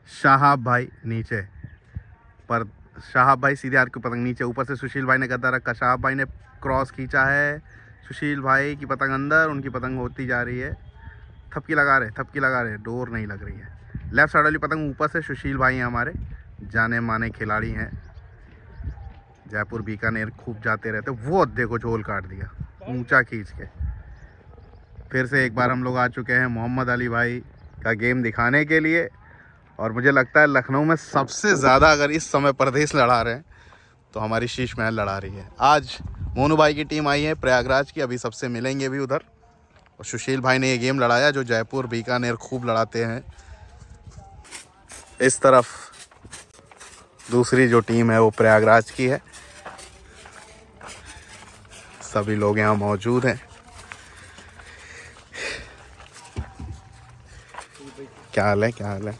शाहाब भाई नीचे पर, शाहाब भाई सीधे हाथ की पतंग नीचे, ऊपर से सुशील भाई ने गद्दा रखा, शाहाब भाई ने क्रॉस खींचा है, सुशील भाई की पतंग अंदर, उनकी पतंग होती जा रही है, थपकी लगा रहे, डोर नहीं लग रही है। लेफ्ट साइड वाली पतंग ऊपर से सुशील भाई हैं हमारे जाने माने खिलाड़ी हैं, जयपुर बीकानेर खूब जाते रहते। वो देखो झोल काट दिया ऊंचा खींच के। फिर से एक बार हम लोग आ चुके हैं मोहम्मद अली भाई का गेम दिखाने के लिए, और मुझे लगता है लखनऊ में सबसे ज़्यादा अगर इस समय प्रदेश लड़ा रहे हैं तो हमारी शीश महल लड़ा रही है। आज मोनू भाई की टीम आई है प्रयागराज की, अभी सबसे मिलेंगे भी उधर, और सुशील भाई ने ये गेम लड़ाया जो जयपुर बीकानेर खूब लड़ाते हैं। इस तरफ दूसरी जो टीम है वो प्रयागराज की है, सभी लोग यहाँ मौजूद हैं। क्या हाल है?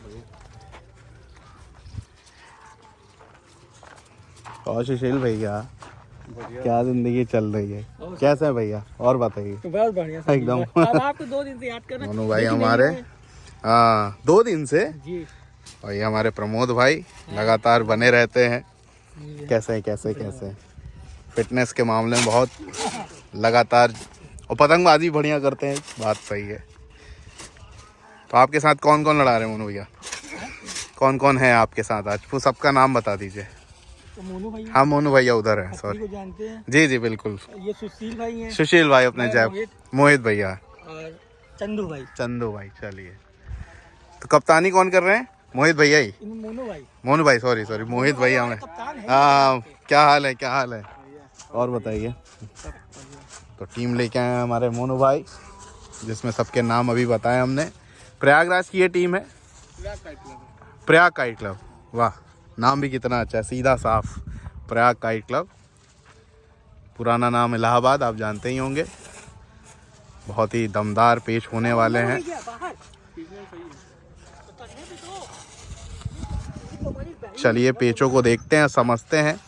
और सुशील भैया क्या जिंदगी चल रही है, कैसे है भैया? और बताइए। बहुत बढ़िया एकदम। अब आपको 2 दिन से याद कर रहे हैं मोनू भाई हमारे, हाँ 2 दिन से जी। और ये हमारे प्रमोद भाई लगातार बने रहते हैं। कैसे फिटनेस के मामले में बहुत लगातार, और पतंगबाजी बढ़िया करते हैं, बात सही है। तो आपके साथ कौन कौन लड़ा रहे हैं मोनू भैया? कौन कौन है आपके साथ आज? वो सबका नाम बता दीजिए। तो मोनू भैया, हाँ मोनू भैया उधर है, सॉरी। को जानते हैं? जी बिल्कुल। ये सुशील भाई हैं, सुशील भाई अपने जय, मोहित भैया और चंदू भाई। चलिए। तो कप्तानी कौन कर रहे हैं? मोहित भैया ही। मोनू भाई सॉरी मोहित भैया हमें। कप्तान है। हाँ क्या हाल है? और बताइए। तो टीम लेके आए हैं हमारे मोनू भाई, जिसमें सबके नाम अभी बताए हमने। प्रयागराज की ये टीम है, प्रयाग काइट क्लब। वाह, नाम भी कितना अच्छा है, सीधा साफ, प्रयाग काइट क्लब। पुराना नाम इलाहाबाद, आप जानते ही होंगे। बहुत ही दमदार पेश होने वाले हैं। चलिए पेचों को देखते हैं, समझते हैं।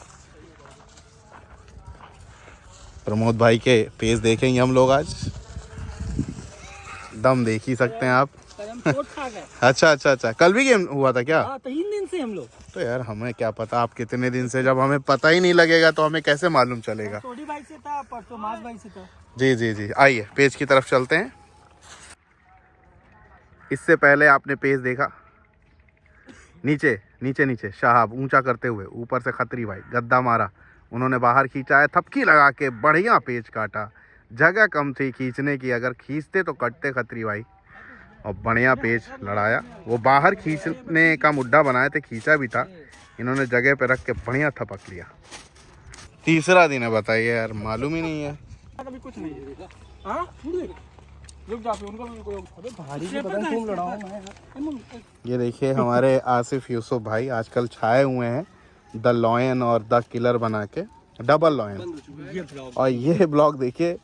प्रमोद भाई के पेच देखेंगे हम लोग आज। दम देख ही सकते हैं आप। अच्छा, कल भी गेम हुआ था क्या? 3 दिन से हम लोग। तो यार हमें क्या पता आप कितने दिन से, जब हमें पता ही नहीं लगेगा तो हमें कैसे मालूम चलेगा? छोटी भाई से था, परसों मास भाई से था। जी, आइए पेज की तरफ चलते हैं। इससे पहले आपने पेज देखा, नीचे शाहाब ऊंचा करते हुए, ऊपर से खत्री भाई गद्दा मारा, उन्होंने बाहर खींचा है, थपकी लगा के बढ़िया पेज काटा। जगह कम थी खींचने की, अगर खींचते तो कटते खत्री भाई, और बढ़िया पेज लड़ाया। वो बाहर खींचने का मुद्दा बनाए थे, खींचा भी था, इन्होंने जगह पे रख के बढ़िया थपक लिया। तीसरा दिन है, बताइए यार, मालूम ही नहीं है। अभी कुछ नहीं है। हाँ रुक जा, उनको भारी से पतंग खूब लड़ाऊं मैं। ये देखिए हमारे आसिफ यूसुफ भाई आजकल छाए हुए हैं द लॉयन और द किलर बना के, डबल लॉयन। और ये ब्लॉग देखिए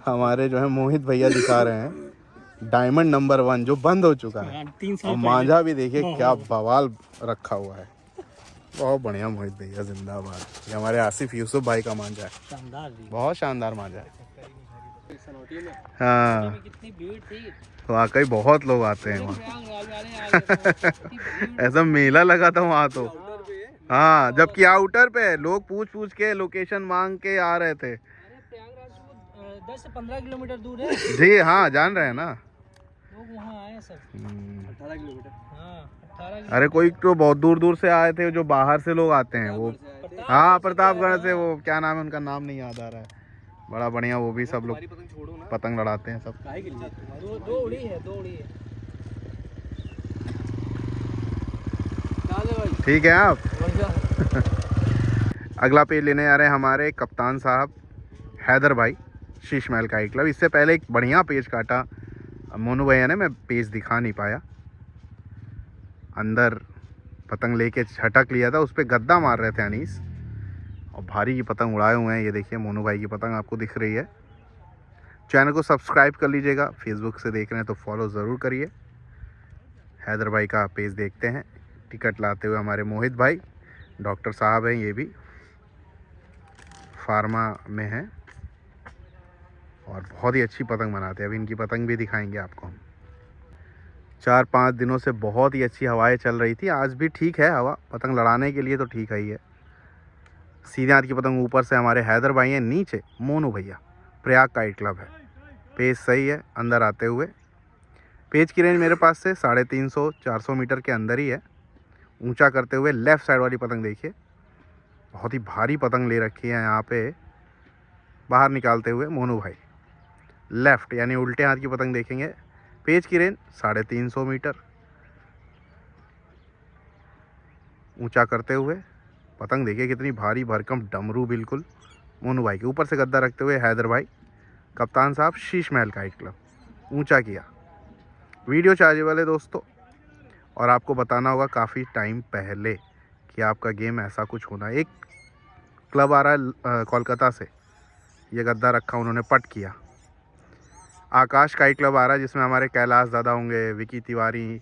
हमारे जो है मोहित भैया दिखा रहे हैं, डायमंड नंबर 1 जो बंद हो चुका है। और मांझा भी देखिए क्या बवाल रखा हुआ है, बहुत बढ़िया। मोहित भैया जिंदाबाद। ये हमारे आसिफ यूसुफ भाई का मांझा है, बहुत शानदार मांझा है। हाँ वाकई बहुत लोग आते हैं वहाँ। ऐसा मेला लगा था वहाँ तो। हाँ जबकि आउटर पे लोग पूछ के लोकेशन मांग के आ रहे थे। 10 से 15 किलोमीटर दूर है। जी हाँ जान रहे हैं ना लोग वहाँ आए सब। 18 किलोमीटर। हाँ 18। अरे कोई तो बहुत दूर से आए थे, जो बाहर से लोग आते हैं वो। हाँ प्रतापगढ़ से, वो क्या नाम है उनका, नाम नहीं याद आ रहा है। बड़ा बढ़िया, वो भी सब लोग पतंग लड़ाते हैं सब। दो उड़ी है। ठीक है आप। अगला पेज लेने जा रहे हैं हमारे कप्तान साहब हैदर भाई, शीश महल काइट क्लब। इससे पहले एक बढ़िया पेज काटा मोनू भैया ने, मैं पेज दिखा नहीं पाया। अंदर पतंग लेके झटक लिया था, उस पर गद्दा मार रहे थे अनीस, और भारी की पतंग उड़ाए हुए हैं। ये देखिए मोनू भाई की पतंग आपको दिख रही है। चैनल को सब्सक्राइब कर लीजिएगा, फेसबुक से देख रहे हैं तो फॉलो ज़रूर करिए। हैदर भाई का पेज देखते हैं। टिकट लाते हुए हमारे मोहित भाई, डॉक्टर साहब हैं, ये भी फार्मा में हैं और बहुत ही अच्छी पतंग बनाते हैं। अभी इनकी पतंग भी दिखाएंगे आपको हम। 4-5 दिनों से बहुत ही अच्छी हवाएं चल रही थी। आज भी ठीक है हवा, पतंग लड़ाने के लिए तो ठीक ही है। सीधे हाथ की पतंग ऊपर से हमारे हैदर भाई हैं, नीचे मोनू भैया, प्रयाग काइट क्लब है। पेज सही है अंदर आते हुए। पेज की रेंज मेरे पास से 350-400 मीटर के अंदर ही है। ऊंचा करते हुए लेफ़्ट साइड वाली पतंग देखिए, बहुत ही भारी पतंग ले रखी है यहाँ पे। बाहर निकालते हुए मोनू भाई लेफ़्ट यानी उल्टे हाथ की पतंग देखेंगे। पेज की रेंज 350 मीटर। ऊंचा करते हुए पतंग देखिए कितनी भारी भरकम डमरू, बिल्कुल मोनू भाई के ऊपर से गद्दा रखते हुए हैदर भाई, कप्तान साहब, शीश महल काइट क्लब। ऊंचा किया। वीडियो चार्जेबल है दोस्तों, और आपको बताना होगा काफ़ी टाइम पहले कि आपका गेम ऐसा कुछ होना। एक क्लब आ रहा है कोलकाता से, ये गद्दा रखा उन्होंने, पट किया। आकाश काइट क्लब आ रहा है जिसमें हमारे कैलाश दादा होंगे, विकी तिवारी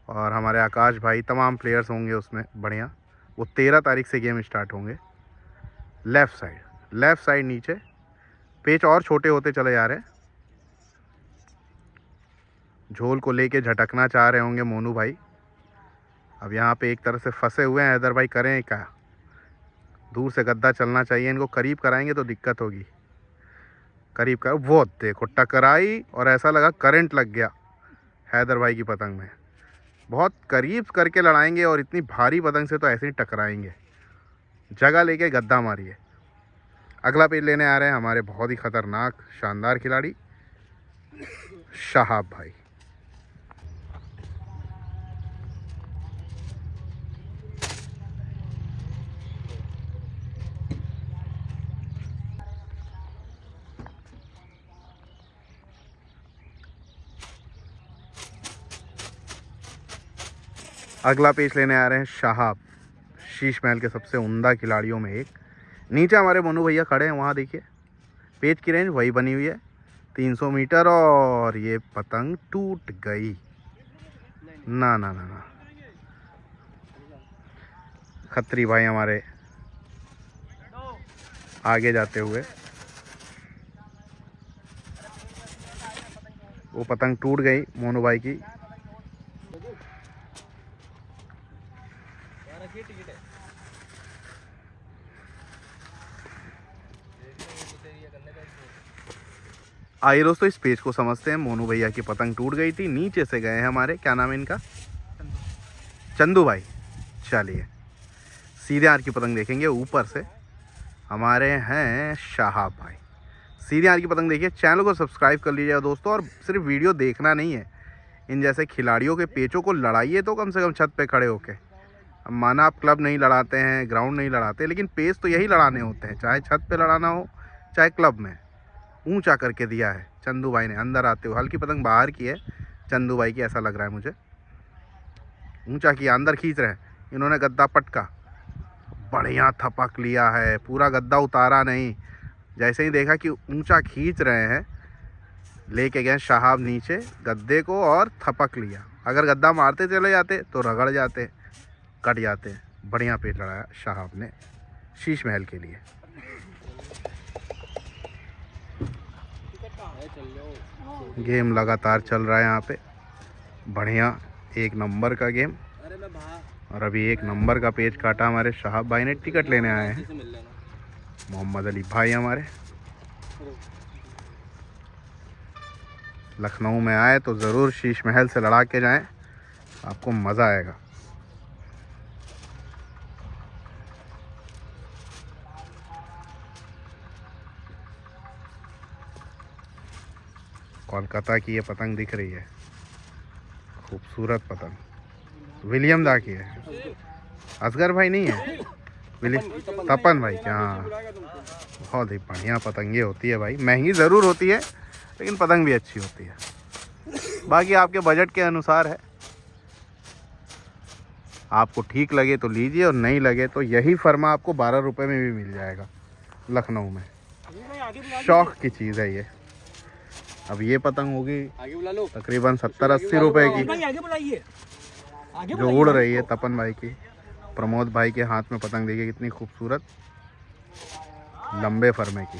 और हमारे आकाश भाई, तमाम प्लेयर्स होंगे उसमें बढ़िया। वो 13 तारीख से गेम स्टार्ट होंगे। लेफ़्ट साइड नीचे पेच और छोटे होते चले जा रहे हैं। झोल को लेके झटकना चाह रहे होंगे मोनू भाई। अब यहाँ पे एक तरह से फंसे हुए हैं हैदर भाई, करें क्या? दूर से गद्दा चलना चाहिए, इनको करीब कराएंगे तो दिक्कत होगी। करीब कर, वो देखो टकराई और ऐसा लगा करंट लग गया हैदर भाई की पतंग में। बहुत करीब करके लड़ाएंगे और इतनी भारी पतंग से तो ऐसे ही टकराएंगे। जगह लेके गद्दा मारिए। अगला पेज लेने आ रहे हैं हमारे बहुत ही खतरनाक शानदार खिलाड़ी शहाब भाई। अगला पेज लेने आ रहे हैं शहाब, शीश महल के सबसे उम्दा खिलाड़ियों में एक। नीचे हमारे मोनू भैया खड़े हैं, वहाँ देखिए। पेज की रेंज वही बनी हुई है 300 मीटर, और ये पतंग टूट गई। ना ना ना ना, खत्री भाई हमारे आगे जाते हुए, वो पतंग टूट गई मोनू भाई की। आइए दोस्तों इस पेज को समझते हैं। मोनू भैया की पतंग टूट गई थी, नीचे से गए हैं हमारे, क्या नाम है इनका, चंदू भाई। चलिए सीधे हाथ की पतंग देखेंगे, ऊपर से हमारे हैं शाहाब भाई। सीधे हाथ की पतंग देखिए। चैनल को सब्सक्राइब कर लीजिएगा दोस्तों, और सिर्फ वीडियो देखना नहीं है, इन जैसे खिलाड़ियों के पेचों को लड़ाइए तो कम से कम छत पे खड़े होके। अब माना आप क्लब नहीं लड़ाते हैं, ग्राउंड नहीं लड़ाते, लेकिन पेच तो यही लड़ाने होते हैं, चाहे छत पे लड़ाना हो चाहे क्लब में। ऊंचा करके दिया है चंदू भाई ने अंदर आते हुए। हल्की पतंग बाहर की है चंदू भाई की, ऐसा लग रहा है मुझे। ऊंचा किया, अंदर खींच रहे हैं इन्होंने, गद्दा पटका, बढ़िया थपक लिया है, पूरा गद्दा उतारा नहीं। जैसे ही देखा कि ऊंचा खींच रहे हैं, लेके गए शहाब नीचे गद्दे को और थपक लिया। अगर गद्दा मारते चले जाते तो रगड़ जाते, कट जाते। बढ़िया पेच लड़ाया शहाब ने शीश महल के लिए। गेम लगातार चल रहा है यहाँ पे, बढ़िया 1 नंबर का गेम। और अभी 1 नंबर का पेज काटा हमारे शहाब भाई ने। टिकट लेने आए हैं मोहम्मद अली भाई हमारे। लखनऊ में आए तो ज़रूर शीश महल से लड़ा के जाएं, आपको मज़ा आएगा। कोलकाता की ये पतंग दिख रही है, खूबसूरत पतंग, विलियम दा की है, असगर भाई नहीं है, तपन भाई क्या। हाँ, बहुत ही बढ़िया पतंगे होती है भाई, महंगी ज़रूर होती है लेकिन पतंग भी अच्छी होती है। बाकी आपके बजट के अनुसार है, आपको ठीक लगे तो लीजिए, और नहीं लगे तो यही फर्मा आपको 12 रुपये में भी मिल जाएगा लखनऊ में। शौक की चीज़ है ये। अब ये पतंग होगी तकरीबन 70-80 रुपए की, जो उड़ रही है तपन भाई की। प्रमोद भाई के हाथ में पतंग देखिए कितनी खूबसूरत, लंबे फरमे की,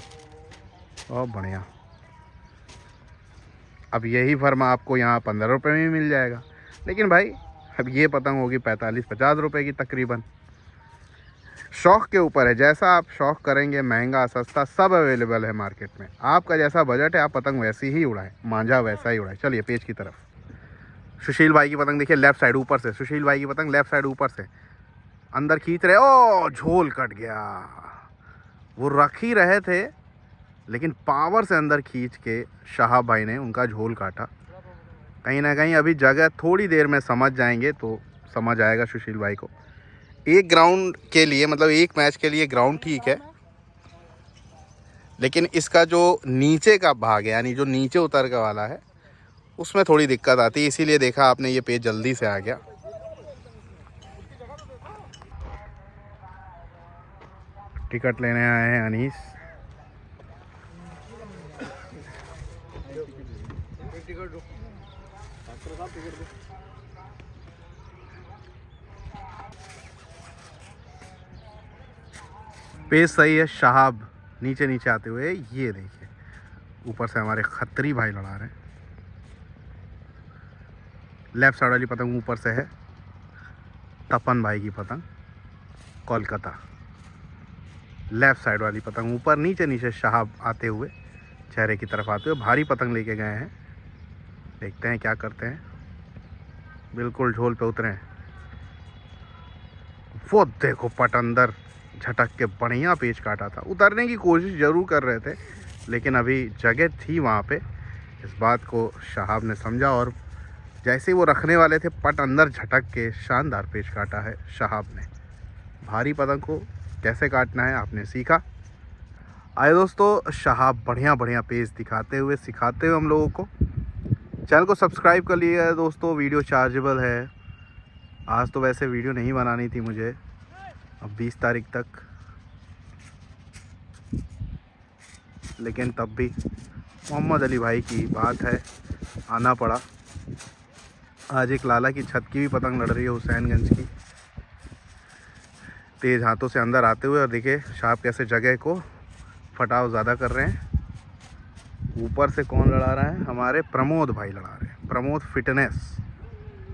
बहुत बढ़िया। अब यही फर्मा आपको यहाँ 15 रुपये में ही मिल जाएगा, लेकिन भाई अब ये पतंग होगी 45-50 रुपये की तकरीबन। शौक़ के ऊपर है, जैसा आप शौक़ करेंगे, महंगा सस्ता सब अवेलेबल है मार्केट में। आपका जैसा बजट है आप पतंग वैसी ही उड़ाएं, मांझा वैसा ही उड़ाएं। चलिए पेज की तरफ। सुशील भाई की पतंग देखिए लेफ़्ट साइड ऊपर से, सुशील भाई की पतंग लेफ़्ट साइड ऊपर से अंदर खींच रहे। ओ झोल कट गया, वो रख ही रहे थे लेकिन पावर से अंदर खींच के शहाब भाई ने उनका झोल काटा। कहीं ना कहीं अभी जगह थोड़ी देर में समझ जाएंगे तो समझ आएगा सुशील भाई को। एक ग्राउंड के लिए मतलब एक मैच के लिए ग्राउंड ठीक है, लेकिन इसका जो नीचे का भाग है यानी जो नीचे उतर का वाला है उसमें थोड़ी दिक्कत आती है, इसीलिए देखा आपने ये पेज जल्दी से आ गया। टिकट लेने आए हैं अनीस। पेज सही है। शहाब नीचे नीचे आते हुए ये देखिए ऊपर से हमारे खत्री भाई लड़ा रहे हैं। लेफ्ट साइड वाली पतंग ऊपर से है तपन भाई की पतंग कोलकाता। लेफ्ट साइड वाली पतंग ऊपर, नीचे नीचे शहाब आते हुए चेहरे की तरफ आते हुए भारी पतंग लेके गए हैं। देखते हैं क्या करते हैं। बिल्कुल झोल पे उतरे हैं। वो देखो पट अंदर झटक के बढ़िया पेच काटा था। उतरने की कोशिश ज़रूर कर रहे थे लेकिन अभी जगह थी वहाँ पे। इस बात को शहाब ने समझा और जैसे ही वो रखने वाले थे पट अंदर झटक के शानदार पेच काटा है शहाब ने। भारी पतंग को कैसे काटना है आपने सीखा। आए दोस्तों, शहाब बढ़िया बढ़िया पेच दिखाते हुए सिखाते हुए हम लोगों को। चैनल को सब्सक्राइब कर लिया दोस्तों। वीडियो चार्जेबल है। आज तो वैसे वीडियो नहीं बनानी थी मुझे, अब 20 तारीख तक, लेकिन तब भी मोहम्मद अली भाई की बात है आना पड़ा। आज एक लाला की छत की भी पतंग लड़ रही है हुसैनगंज की, तेज़ हाथों से अंदर आते हुए। और देखिए शहाब कैसे जगह को फटाव ज़्यादा कर रहे हैं। ऊपर से कौन लड़ा रहा है? हमारे प्रमोद भाई लड़ा रहे हैं। प्रमोद फिटनेस,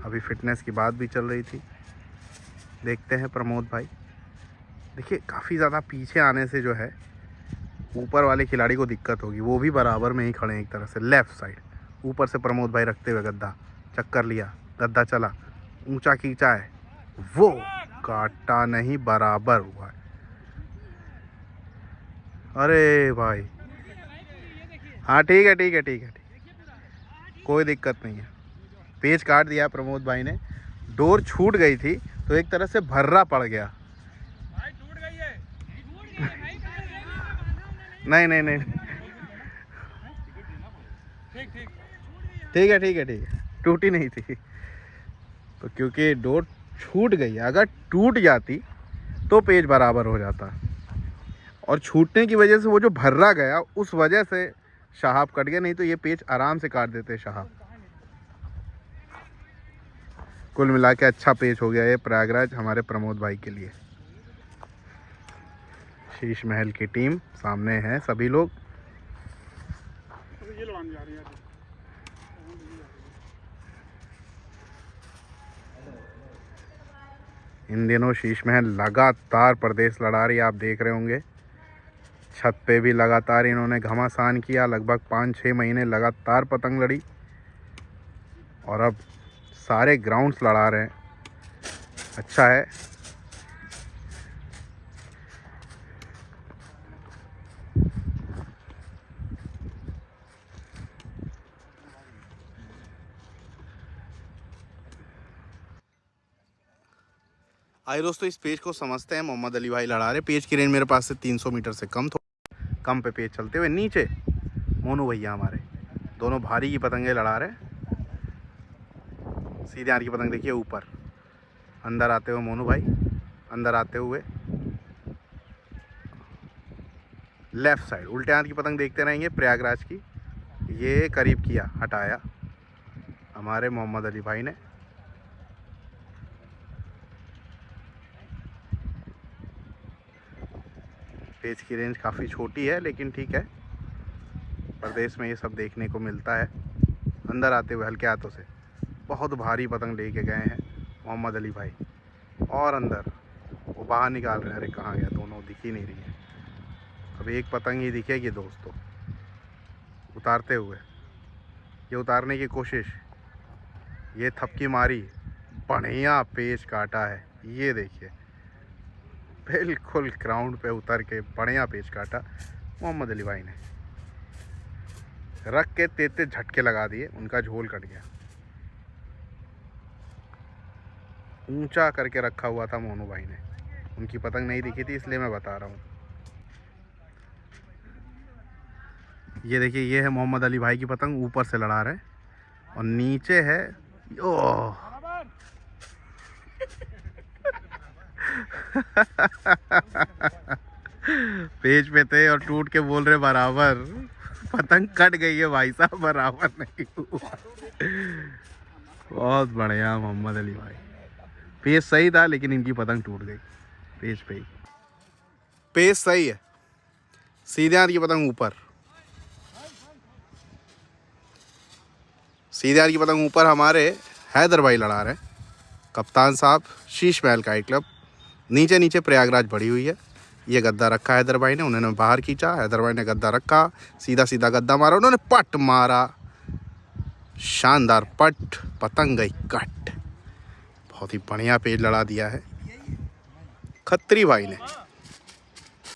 अभी फिटनेस की बात भी चल रही थी। देखते हैं प्रमोद भाई। देखिए काफ़ी ज़्यादा पीछे आने से जो है ऊपर वाले खिलाड़ी को दिक्कत होगी। वो भी बराबर में ही खड़े हैं एक तरह से। लेफ़्ट साइड ऊपर से प्रमोद भाई रखते हुए गद्दा चक्कर लिया, गद्दा चला, ऊंचा खींचा है, वो काटा नहीं, बराबर हुआ है। अरे भाई हाँ ठीक है ठीक है ठीक है ठीक है, कोई दिक्कत नहीं है। पेज काट दिया प्रमोद भाई ने। डोर छूट गई थी तो एक तरह से भर्रा पड़ गया। नहीं नहीं नहीं ठीक है ठीक है ठीक है, टूटी नहीं थी तो, क्योंकि डोर छूट गई। अगर टूट जाती तो पेज बराबर हो जाता और छूटने की वजह से वो जो भर्रा गया उस वजह से शहाब कट गया, नहीं तो ये पेज आराम से काट देते शहाब। कुल मिला के अच्छा पेज हो गया ये प्रयागराज हमारे प्रमोद भाई के लिए। शीश महल की टीम सामने है सभी लोग। इन दिनों शीश महल लगातार प्रदेश लड़ा रही है, आप देख रहे होंगे। छत पे भी लगातार इन्होंने घमासान किया। लगभग 5-6 महीने लगातार पतंग लड़ी और अब सारे ग्राउंड्स लड़ा रहे हैं। अच्छा है। आइए दोस्तों, इस पेज को समझते हैं। मोहम्मद अली भाई लड़ा रहे। पेज की रेंज मेरे पास से 300 मीटर से कम पे पेज चलते हुए नीचे मोनू भैया हमारे दोनों भारी की पतंगे लड़ा रहे। सीधे आर की पतंग देखिए ऊपर, अंदर आते हुए मोनू भाई, अंदर आते हुए लेफ़्ट साइड। उल्टे हाथ की पतंग देखते रहेंगे प्रयागराज की। ये करीब किया, हटाया हमारे मोहम्मद अली भाई ने। पेज की रेंज काफ़ी छोटी है लेकिन ठीक है, प्रदेश में ये सब देखने को मिलता है। अंदर आते हुए हल्के हाथों से बहुत भारी पतंग लेके गए हैं मोहम्मद अली भाई। और अंदर वो बाहर निकाल रहे हैं। अरे कहाँ गया, दोनों दिख ही नहीं रही है। अब एक पतंग ही दिखेगी दोस्तों उतारते हुए। ये उतारने की कोशिश, ये थपकी मारी, बढ़िया पेच काटा है। ये देखिए बिल्कुल ग्राउंड पे उतर के बढ़िया पेच काटा मोहम्मद अली भाई ने। रख के तेज झटके लगा दिए, उनका झोल कट गया। ऊंचा करके रखा हुआ था मोनू भाई ने, उनकी पतंग नहीं दिखी थी इसलिए मैं बता रहा हूँ। ये देखिए ये है मोहम्मद अली भाई की पतंग, ऊपर से लड़ा रहे और नीचे है ओह पेज पे थे और टूट के बोल रहे बराबर। पतंग कट गई है भाई साहब, बराबर नहीं हुआ। बहुत बढ़िया मोहम्मद अली भाई। पेज सही था लेकिन इनकी पतंग टूट गई पेज पे ही। पेज सही है, सीधे हाथ की पतंग ऊपर, सीधे हाथ की पतंग ऊपर हमारे हैदर भाई लड़ा रहे। कप्तान साहब शीश महल काइट क्लब। नीचे नीचे प्रयागराज बढ़ी हुई है। ये गद्दा रखा हैदर भाई ने, उन्होंने बाहर खींचा, हैदर भाई ने गद्दा रखा, सीधा सीधा गद्दा मारा, उन्होंने पट मारा, शानदार पट, पतंग गई कट। बहुत ही बढ़िया पेज लड़ा दिया है खत्री भाई ने।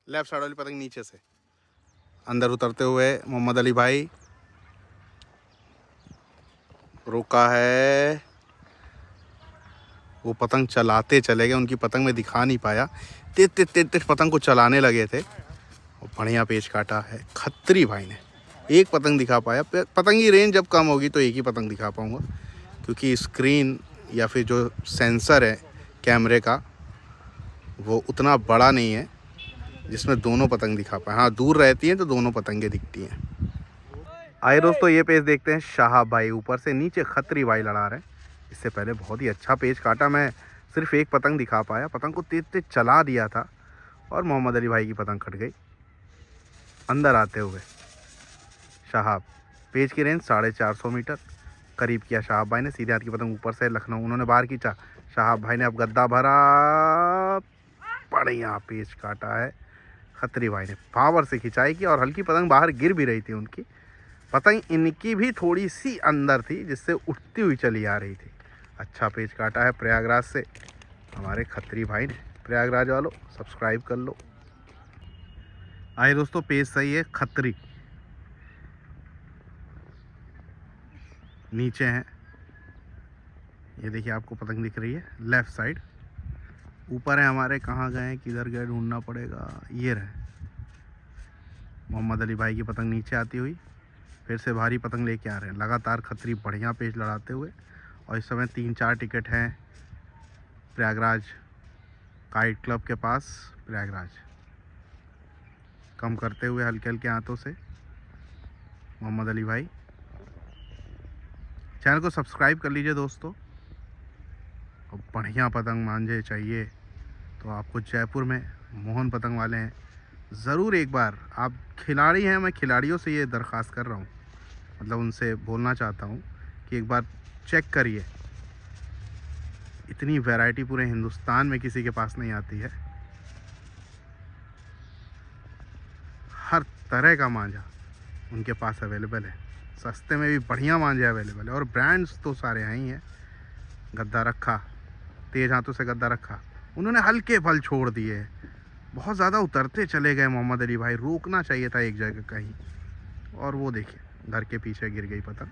लेफ्ट साइड वाली पतंग नीचे से अंदर उतरते हुए मोहम्मद अली भाई रोका है। वो पतंग चलाते चले गए, उनकी पतंग में दिखा नहीं पाया, तेज तेज तेज तेज पतंग को चलाने लगे थे और बढ़िया पेच काटा है खत्री भाई ने। एक पतंग दिखा पाया, पतंग की रेंज जब कम होगी तो एक ही पतंग दिखा पाऊँगा, क्योंकि स्क्रीन या फिर जो सेंसर है कैमरे का वो उतना बड़ा नहीं है जिसमें दोनों पतंग दिखा पाए। हाँ दूर रहती हैं तो दोनों पतंगें दिखती हैं। आइए दोस्तों ये पेज देखते हैं। शाहाब भाई ऊपर से नीचे खत्री भाई लड़ा रहे हैं। इससे पहले बहुत ही अच्छा पेज काटा, मैं सिर्फ एक पतंग दिखा पाया, पतंग को तेज तेज चला दिया था और मोहम्मद अली भाई की पतंग कट गई। अंदर आते हुए शाहाब, पेज की रेंज 450 मीटर करीब किया शाहाब भाई ने। सीधे हाथ की पतंग ऊपर से लखनऊ, उन्होंने बाहर खींचा, शाहाब भाई ने अब गद्दा भरा, बढ़िया पेज काटा है खत्री भाई ने। पावर से खिंचाई की और हल्की पतंग बाहर गिर भी रही थी उनकी। पतंग इनकी भी थोड़ी सी अंदर थी जिससे उठती हुई चली आ रही थी। अच्छा पेज काटा है प्रयागराज से हमारे खत्री भाई ने। प्रयागराज वालों सब्सक्राइब कर लो। आइए दोस्तों पेज सही है खत्री, नीचे हैं। ये देखिए आपको पतंग दिख रही है लेफ्ट साइड। ऊपर है हमारे, कहाँ गए किधर गए ढूंढना पड़ेगा। ये रहे मोहम्मद अली भाई की पतंग नीचे आती हुई, फिर से भारी पतंग लेके आ रहे हैं लगातार खत्री बढ़िया पेज लड़ाते हुए। और इस समय 3-4 टिकट हैं प्रयागराज काइट क्लब के पास। प्रयागराज कम करते हुए हल्के हल्के हाथों से मोहम्मद अली भाई। चैनल को सब्सक्राइब कर लीजिए दोस्तों। और बढ़िया पतंग मांझे चाहिए तो आपको जयपुर में मोहन पतंग वाले हैं, ज़रूर एक बार, आप खिलाड़ी हैं, मैं खिलाड़ियों से ये दरख्वास्त कर रहा हूँ, मतलब उनसे बोलना चाहता हूँ कि एक बार चेक करिए। इतनी वैरायटी पूरे हिंदुस्तान में किसी के पास नहीं आती है। हर तरह का मांझा उनके पास अवेलेबल है, सस्ते में भी बढ़िया मांझे अवेलेबल है और ब्रांड्स तो सारे हैं ही हैं। गद्दा रखा, तेज हाथों से गद्दा रखा, उन्होंने हल्के फल छोड़ दिए, बहुत ज़्यादा उतरते चले गए मोहम्मद अली भाई, रोकना चाहिए था एक जगह कहीं। और वो देखिए घर के पीछे गिर गई पतंग।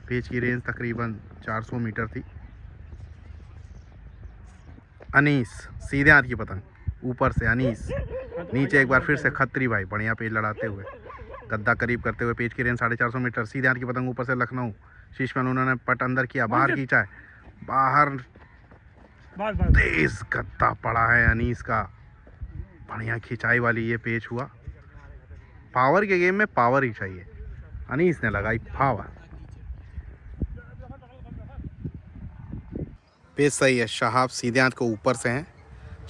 पेज की रेंज तकरीबन 400 मीटर थी। अनीस, सीधे हाथ की पतंग, ऊपर से अनीस, नीचे एक बार फिर से खत्री भाई बढ़िया पेज लड़ाते हुए, गद्दा करीब करते हुए। पेज की रेंज 450 मीटर, सीधे हाथ की पतंग, ऊपर से लखनऊ, शीश में उन्होंने पट अंदर किया, बाहर खींचा है, बाहर तेज गद्दा पड़ा है अनीस का, बढ़िया खिंचाई वाली ये पेज हुआ। पावर के गेम में पावर ही चाहिए, अनीस ने लगाई पावर। पेज सही है। शाहाब सीधे हाथ को ऊपर से हैं,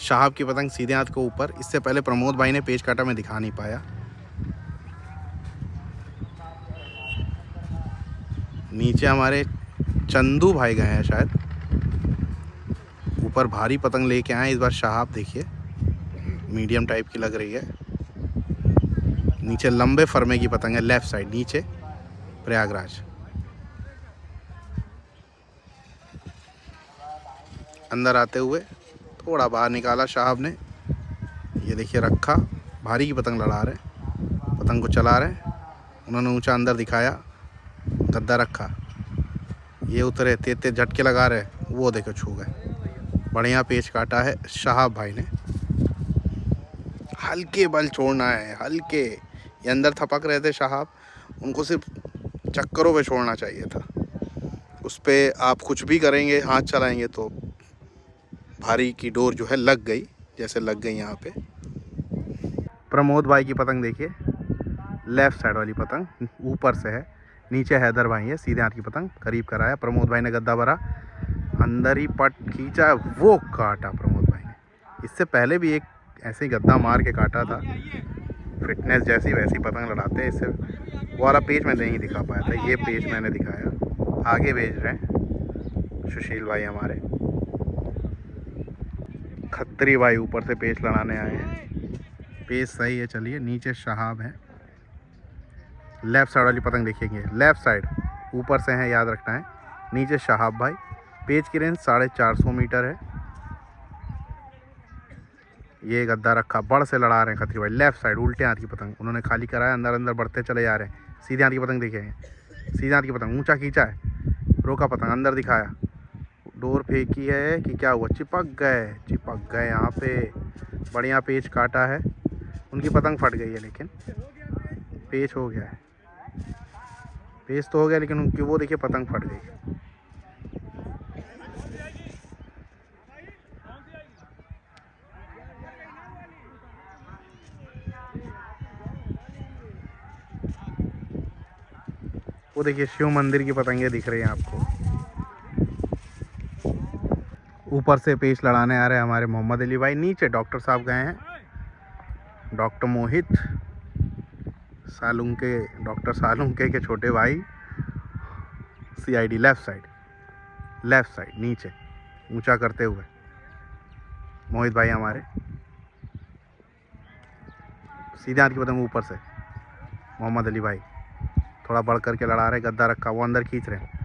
शाहाब की पतंग सीधे हाथ को ऊपर। इससे पहले प्रमोद भाई ने पेज काटा, मैं दिखा नहीं पाया। नीचे हमारे चंदू भाई गए हैं शायद, ऊपर भारी पतंग लेके आए इस बार शहाब। देखिए मीडियम टाइप की लग रही है। नीचे लंबे फरमे की पतंग है, लेफ्ट साइड नीचे प्रयागराज। अंदर आते हुए थोड़ा बाहर निकाला शहाब ने, ये देखिए रखा, भारी की पतंग लड़ा रहे, पतंग को चला रहे। उन्होंने ऊंचा अंदर दिखाया, गद्दा रखा, ये उतरे, तेज तेज झटके लगा रहे, वो देखो छू गए। बढ़िया पेच काटा है शहाब भाई ने। हल्के बल छोड़ना है, हल्के। ये अंदर थपक रहे थे शहाब, उनको सिर्फ चक्करों पे छोड़ना चाहिए था। उस पर आप कुछ भी करेंगे, हाथ चलाएंगे तो भारी की डोर जो है लग गई, जैसे लग गई यहाँ पे। प्रमोद भाई की पतंग देखिए, लेफ्ट साइड वाली पतंग ऊपर से है, नीचे हैदर भाई है, सीधे हाथ की पतंग करीब कराया। प्रमोद भाई ने गद्दा भरा, अंदर ही पट खींचा, वो काटा प्रमोद भाई ने। इससे पहले भी एक ऐसे ही गद्दा मार के काटा था। फिटनेस जैसी वैसी पतंग लड़ाते हैं। इससे वो वाला पेज मैं नहीं दिखा पाया था, ये पेज मैंने दिखाया। आगे भेज रहे हैं सुशील भाई हमारे। खत्री भाई ऊपर से पेच लड़ाने आए हैं। पेच सही है, चलिए। नीचे शहाब है। लेफ़्ट साइड वाली पतंग देखेंगे, लेफ़्ट साइड ऊपर से है, याद रखना है। नीचे शहाब भाई। पेच की रेंज 450 मीटर है। ये गद्दा रखा, बड़ से लड़ा रहे हैं खत्री भाई। लेफ़्ट साइड उल्टे हाथ की पतंग उन्होंने खाली कराया, अंदर अंदर बढ़ते चले जा रहे हैं। सीधे हाथ की पतंग देखेंगे, सीधे हाथ की पतंग ऊंचा खींचा है, रोका पतंग, अंदर दिखाया, डोर फेंकी है कि क्या हुआ, चिपक गए यहाँ पे। बढ़िया पेच काटा है। उनकी पतंग फट गई है, लेकिन पेच हो गया है। पेच तो हो गया, लेकिन उनकी वो देखिए पतंग फट गई। वो देखिए शिव मंदिर की पतंगे दिख रही हैं आपको। ऊपर से पेच लड़ाने आ रहे हैं हमारे मोहम्मद अली भाई। नीचे डॉक्टर साहब गए हैं, डॉक्टर मोहित सालुंके, डॉक्टर सालुंके के छोटे भाई। सीआईडी लेफ़्ट साइड नीचे ऊंचा करते हुए मोहित भाई हमारे। सीधे हाथ की पतंग ऊपर से मोहम्मद अली भाई थोड़ा बढ़ करके लड़ा रहे, गद्दा रखा, वो अंदर खींच रहे हैं।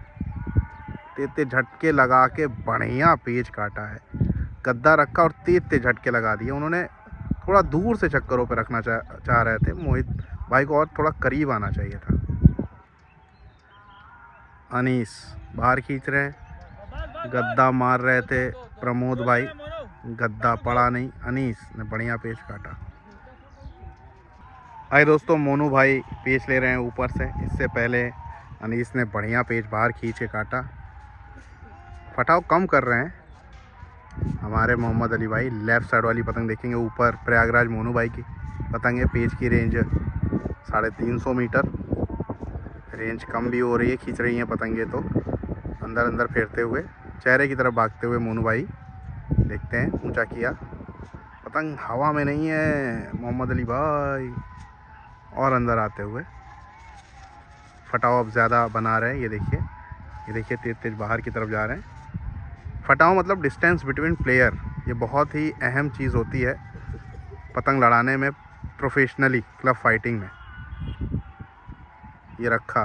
तेज झटके लगा के बढ़िया पेच काटा है। गद्दा रखा और तेज झटके लगा दिए उन्होंने। थोड़ा दूर से चक्करों पे रखना चाह रहे थे मोहित भाई को, और थोड़ा करीब आना चाहिए था। अनीस बाहर खींच रहे हैं, गद्दा मार रहे थे प्रमोद भाई, गद्दा पड़ा नहीं, अनीस ने बढ़िया पेच काटा। आए दोस्तों, मोनू भाई पेच ले रहे हैं ऊपर से। इससे पहले अनीस ने बढ़िया पेच बाहर खींच के काटा। फटाव कम कर रहे हैं हमारे मोहम्मद अली भाई। लेफ़्ट साइड वाली पतंग देखेंगे, ऊपर प्रयागराज मोनू भाई की पतंग है। पेच की रेंज 350 मीटर, रेंज कम भी हो रही है, खींच रही हैं पतंगे तो अंदर अंदर फेरते हुए, चेहरे की तरफ भागते हुए मोनू भाई। देखते हैं, ऊंचा किया, पतंग हवा में नहीं है मोहम्मद अली भाई, और अंदर आते हुए फटाव अब ज़्यादा बना रहे हैं। ये देखिए तेज तेज बाहर की तरफ जा रहे हैं। फटाव मतलब डिस्टेंस बिटवीन प्लेयर, ये बहुत ही अहम चीज़ होती है पतंग लड़ाने में, प्रोफेशनली क्लब फाइटिंग में। ये रखा,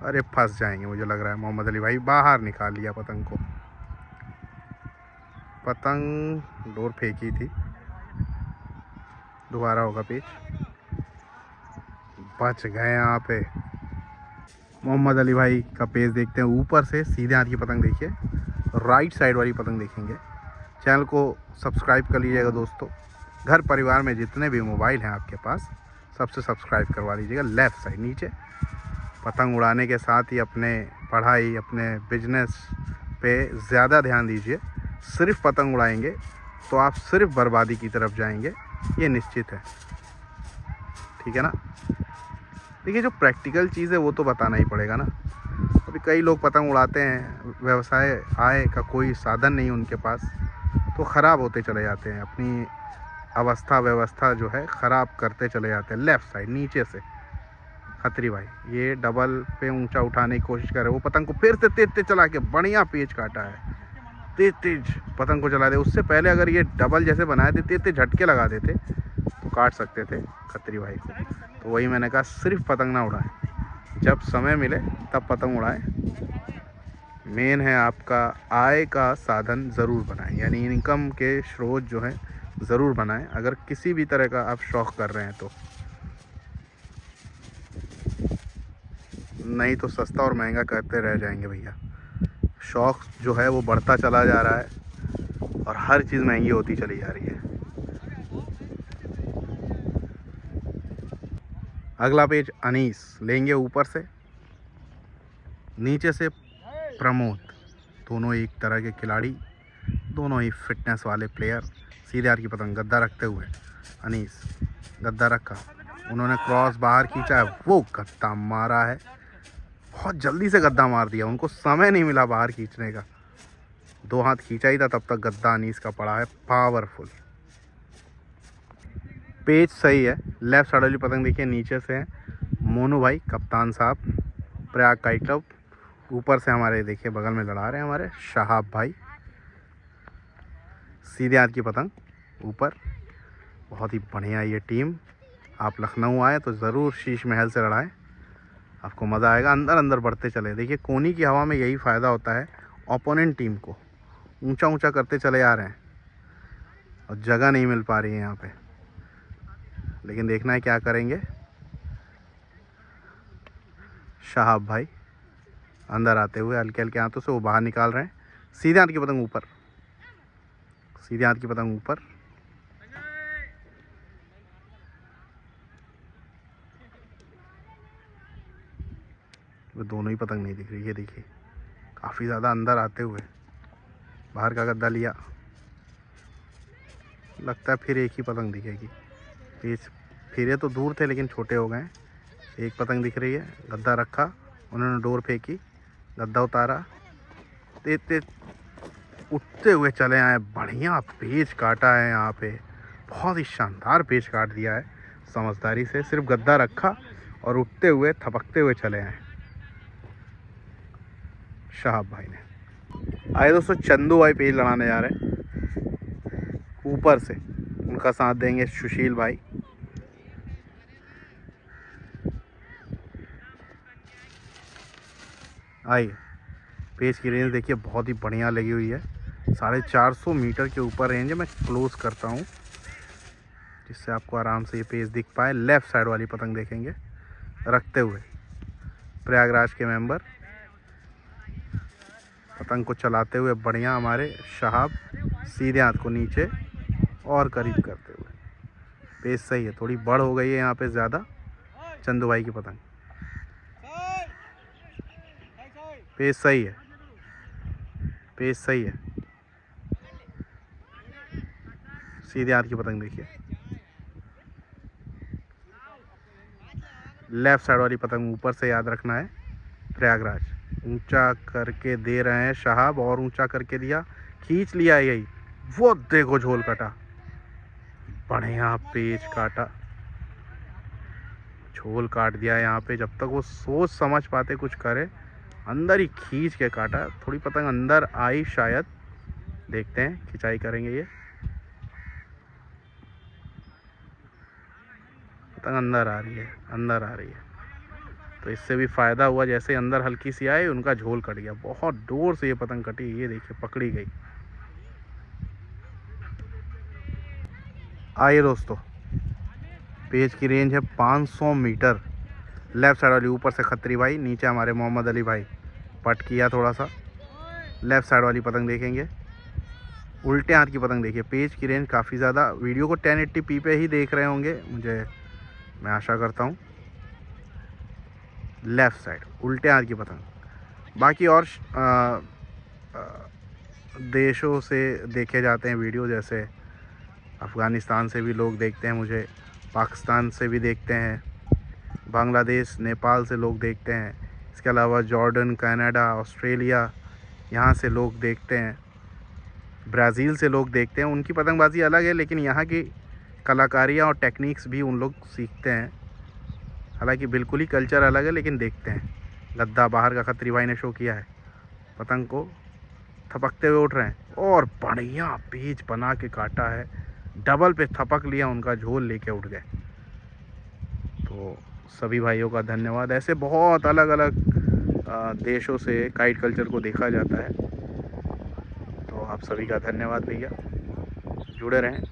अरे फंस जाएंगे मुझे लग रहा है। मोहम्मद अली भाई बाहर निकाल लिया पतंग को। पतंग डोर फेंकी थी, दोबारा होगा पेच, बच गए यहाँ पे। मोहम्मद अली भाई का पेज देखते हैं ऊपर से। सीधे हाथ की पतंग देखिए, राइट साइड वाली पतंग देखेंगे। चैनल को सब्सक्राइब कर लीजिएगा दोस्तों। घर परिवार में जितने भी मोबाइल हैं आपके पास, सबसे सब्सक्राइब करवा लीजिएगा। लेफ़्ट साइड नीचे पतंग उड़ाने के साथ ही अपने पढ़ाई, अपने बिजनेस पे ज़्यादा ध्यान दीजिए। सिर्फ पतंग उड़ाएंगे तो आप सिर्फ बर्बादी की तरफ जाएंगे, ये निश्चित है, ठीक है ना। देखिए, जो प्रैक्टिकल चीज़ है वो तो बताना ही पड़ेगा ना। अभी कई लोग पतंग उड़ाते हैं, व्यवसाय आय का कोई साधन नहीं उनके पास, तो ख़राब होते चले जाते हैं, अपनी व्यवस्था जो है ख़राब करते चले जाते हैं। लेफ़्ट साइड नीचे से खत्री भाई ये डबल पे ऊंचा उठाने की कोशिश कर रहे, वो पतंग को फिर से तेज तेज चला के बढ़िया पेच काटा है, तेज तेज पतंग को चला दे। उससे पहले अगर ये डबल जैसे बनाए थे, तेज तेज झटके लगा देते तो काट सकते थे खत्री भाई को। तो वही मैंने कहा सिर्फ पतंग ना उड़ाएं, जब समय मिले तब पतंग उड़ाएं। मेन है आपका आय का साधन ज़रूर बनाएं, यानी इनकम के स्रोत जो हैं ज़रूर बनाएं, अगर किसी भी तरह का आप शौक़ कर रहे हैं तो। नहीं तो सस्ता और महंगा करते रह जाएंगे भैया। शौक़ जो है वो बढ़ता चला जा रहा है और हर चीज़ महंगी होती चली जा रही है। अगला पेज अनीस लेंगे ऊपर से, नीचे से प्रमोद। दोनों एक तरह के खिलाड़ी, दोनों ही फिटनेस वाले प्लेयर। सीधे हाथ की पतंग गद्दा रखते हुए अनीस गद्दा रखा, उन्होंने क्रॉस बाहर खींचा है, वो गद्दा मारा है, बहुत जल्दी से गद्दा मार दिया, उनको समय नहीं मिला बाहर खींचने का। 2 हाथ खींचा ही था तब तक गद्दा अनीस का पड़ा है पावरफुल। पेज सही है। लेफ्ट साइड वाली पतंग देखिए नीचे से है मोनू भाई कप्तान साहब प्रयाग काइट क्लब, ऊपर से हमारे देखिए बगल में लड़ा रहे हैं हमारे शहाब भाई। सीधे हाथ की पतंग ऊपर, बहुत ही बढ़िया ये टीम। आप लखनऊ आए तो ज़रूर शीश महल से लड़ाएं, आपको मज़ा आएगा। अंदर अंदर बढ़ते चले, देखिए कोनी की हवा में यही फ़ायदा होता है, ओपोनेंट टीम को ऊंचा ऊंचा करते चले आ रहे हैं और जगह नहीं मिल पा रही है यहाँ पे। लेकिन देखना है क्या करेंगे। शहाब भाई अंदर आते हुए हल्के हल्के हाथों से वो बाहर निकाल रहे हैं। सीधे हाथ की पतंग ऊपर, सीधे हाथ की पतंग ऊपर, वो दोनों ही पतंग नहीं दिख रही है। देखिए काफ़ी ज़्यादा अंदर आते हुए बाहर का गद्दा लिया, लगता है फिर एक ही पतंग दिखेगी। पेच फिरे तो दूर थे लेकिन छोटे हो गए। एक पतंग दिख रही है, गद्दा रखा, उन्होंने डोर फेंकी, गद्दा उतारा, तेज तेज उठते हुए चले आए, बढ़िया पेच काटा है यहाँ पे, बहुत ही शानदार पेच काट दिया है समझदारी से। सिर्फ गद्दा रखा और उठते हुए थपकते हुए चले आए शहाब भाई ने। आए दोस्तों चंदू भाई पेज लड़ाने जा रहे हैं ऊपर से, उनका साथ देंगे सुशील भाई। आइए पेज की रेंज देखिए बहुत ही बढ़िया लगी हुई है, 450 मीटर के ऊपर रेंज है। मैं क्लोज करता हूँ जिससे आपको आराम से ये पेज दिख पाए। लेफ़्ट साइड वाली पतंग देखेंगे रखते हुए प्रयागराज के मेंबर, पतंग को चलाते हुए बढ़िया हमारे शहाब, सीधे हाथ को नीचे और करीब करते हुए। पेज सही है, थोड़ी बड़ हो गई है यहाँ पे ज़्यादा चंदू भाई की पतंग। पेज सही है, पेज सही है। सीधे हाथ की पतंग देखिए, लेफ्ट साइड वाली पतंग ऊपर से याद रखना है। प्रयागराज ऊंचा करके दे रहे हैं शहाब, और ऊंचा करके दिया, खींच लिया यही, वो देखो झोल कटा, बढ़िया पेच काटा, झोल काट दिया यहाँ पे। जब तक वो सोच समझ पाते कुछ करे, अंदर ही खींच के काटा। थोड़ी पतंग अंदर आई शायद, देखते हैं खिंचाई करेंगे। ये पतंग अंदर आ रही है, अंदर आ रही है, तो इससे भी फ़ायदा हुआ। जैसे अंदर हल्की सी आई उनका झोल कट गया, बहुत दूर से ये पतंग कटी, ये देखिए पकड़ी गई। आइए दोस्तों पेज की रेंज है 500 मीटर। लेफ़्ट साइड वाली ऊपर से खत्री भाई, नीचे हमारे मोहम्मद अली भाई, पट किया थोड़ा सा। लेफ़्ट साइड वाली पतंग देखेंगे, उल्टे हाथ की पतंग देखिए। पेज की रेंज काफ़ी ज़्यादा, वीडियो को 1080p पे ही देख रहे होंगे मुझे, मैं आशा करता हूँ। लेफ़्ट साइड उल्टे हाथ की पतंग। बाकी और देशों से देखे जाते हैं वीडियो, जैसे अफ़गानिस्तान से भी लोग देखते हैं मुझे, पाकिस्तान से भी देखते हैं, बांग्लादेश नेपाल से लोग देखते हैं, इसके अलावा जॉर्डन, कनाडा, ऑस्ट्रेलिया, यहाँ से लोग देखते हैं, ब्राज़ील से लोग देखते हैं। उनकी पतंगबाजी अलग है, लेकिन यहाँ की कलाकारियाँ और टेक्निक्स भी उन लोग सीखते हैं। हालांकि बिल्कुल ही कल्चर अलग है, लेकिन देखते हैं। गद्दा बाहर का खत्री भाई ने शो किया है, पतंग को थपकते हुए उठ रहे हैं और बढ़िया पेच बना के काटा है। डबल पे थपक लिया, उनका झोल लेके उठ गए। तो सभी भाइयों का धन्यवाद। ऐसे बहुत अलग अलग देशों से काइट कल्चर को देखा जाता है। तो आप सभी का धन्यवाद भैया, जुड़े रहें।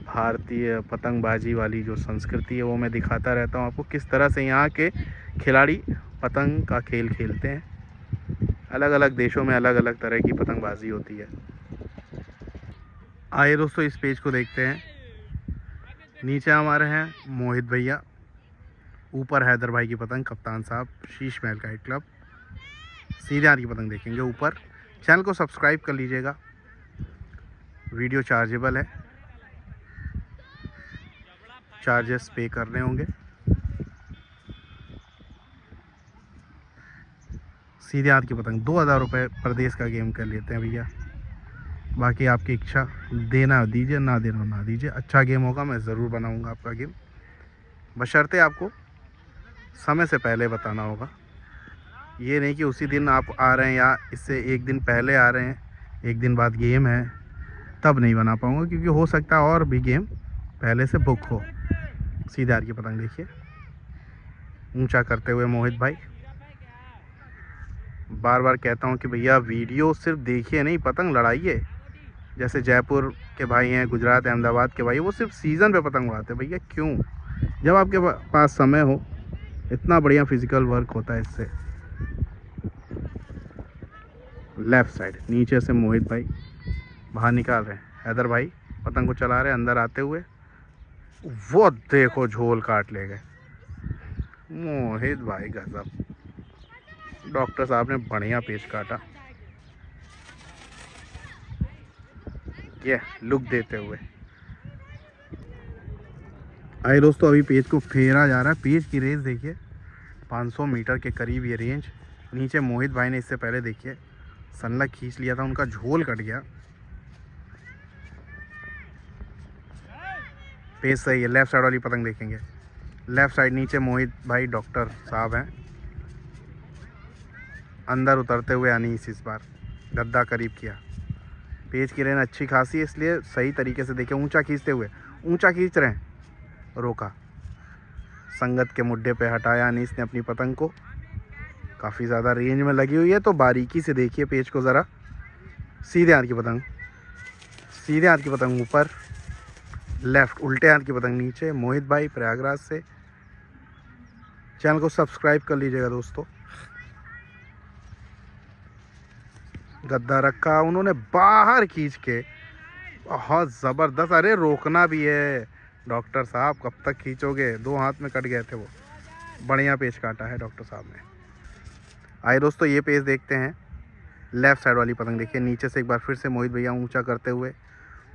भारतीय पतंगबाजी वाली जो संस्कृति है वो मैं दिखाता रहता हूँ आपको, किस तरह से यहाँ के खिलाड़ी पतंग का खेल खेलते हैं। अलग अलग देशों में अलग अलग तरह की पतंगबाजी होती है। आइए दोस्तों इस पेज को देखते हैं। नीचे हमारे हैं मोहित भैया, ऊपर हैदर भाई की पतंग, कप्तान साहब, शीश महल काइट क्लब। सीधे हाथ की पतंग देखेंगे ऊपर। चैनल को सब्सक्राइब कर लीजिएगा, वीडियो चार्जेबल है, चार्जेस पे करने होंगे। सीधे हाथ की पतंग 2000 रुपये प्रदेश का गेम कर लेते हैं भैया। बाकी आपकी इच्छा, देना दीजिए, ना देना ना दीजिए। अच्छा गेम होगा, मैं ज़रूर बनाऊंगा आपका गेम, बशर्ते आपको समय से पहले बताना होगा। ये नहीं कि उसी दिन आप आ रहे हैं या इससे एक दिन पहले आ रहे हैं, एक दिन बाद गेम है, तब नहीं बना पाऊंगा, क्योंकि हो सकता है और भी गेम पहले से बुक हो। सीधे हाथ की पतंग देखिए, ऊंचा करते हुए मोहित भाई। बार बार कहता हूं कि भैया वीडियो सिर्फ देखिए नहीं, पतंग लड़ाइए। जैसे जयपुर के भाई हैं, गुजरात अहमदाबाद के भाई, वो सिर्फ सीज़न पे पतंग उड़ाते हैं। भैया क्यों? जब आपके पास समय हो, इतना बढ़िया फिजिकल वर्क होता है इससे। लेफ़्ट साइड नीचे से मोहित भाई बाहर निकाल रहे हैं, हैदर भाई पतंग को चला रहे हैं अंदर आते हुए। वो देखो झोल काट ले गए मोहित भाई, गजब। डॉक्टर साहब ने बढ़िया पेच काटा, ये लुक देते हुए। आइए दोस्तों अभी पेज को फेरा जा रहा है। पेज की रेंज देखिए 500 मीटर के करीब ये रेंज। नीचे मोहित भाई ने इससे पहले देखिए सनलग खींच लिया था, उनका झोल कट गया। पेज सही है। लेफ़्ट साइड वाली पतंग देखेंगे, लेफ़्ट साइड नीचे मोहित भाई डॉक्टर साहब हैं, अंदर उतरते हुए अनीस। इस बार गद्दा करीब किया। पेज की रेंज अच्छी खासी है, इसलिए सही तरीके से देखें। ऊंचा खींचते हुए, ऊंचा खींच रहे हैं, रोका, संगत के मुड्ढे पे हटाया अनीस ने अपनी पतंग को। काफ़ी ज़्यादा रेंज में लगी हुई है, तो बारीकी से देखिए पेज को ज़रा। सीधे हाथ की पतंग, सीधे हाथ की पतंग ऊपर, लेफ़्ट उल्टे हाथ की पतंग नीचे। मोहित भाई प्रयागराज से। चैनल को सब्सक्राइब कर लीजिएगा दोस्तों। गद्दा रखा उन्होंने बाहर खींच के, बहुत ज़बरदस्त। अरे रोकना भी है डॉक्टर साहब, कब तक खींचोगे? 2 हाथ में कट गए थे वो। बढ़िया पेच काटा है डॉक्टर साहब ने। आइए दोस्तों ये पेज देखते हैं। लेफ़्ट साइड वाली पतंग देखिए, नीचे से एक बार फिर से मोहित भैया ऊंचा करते हुए।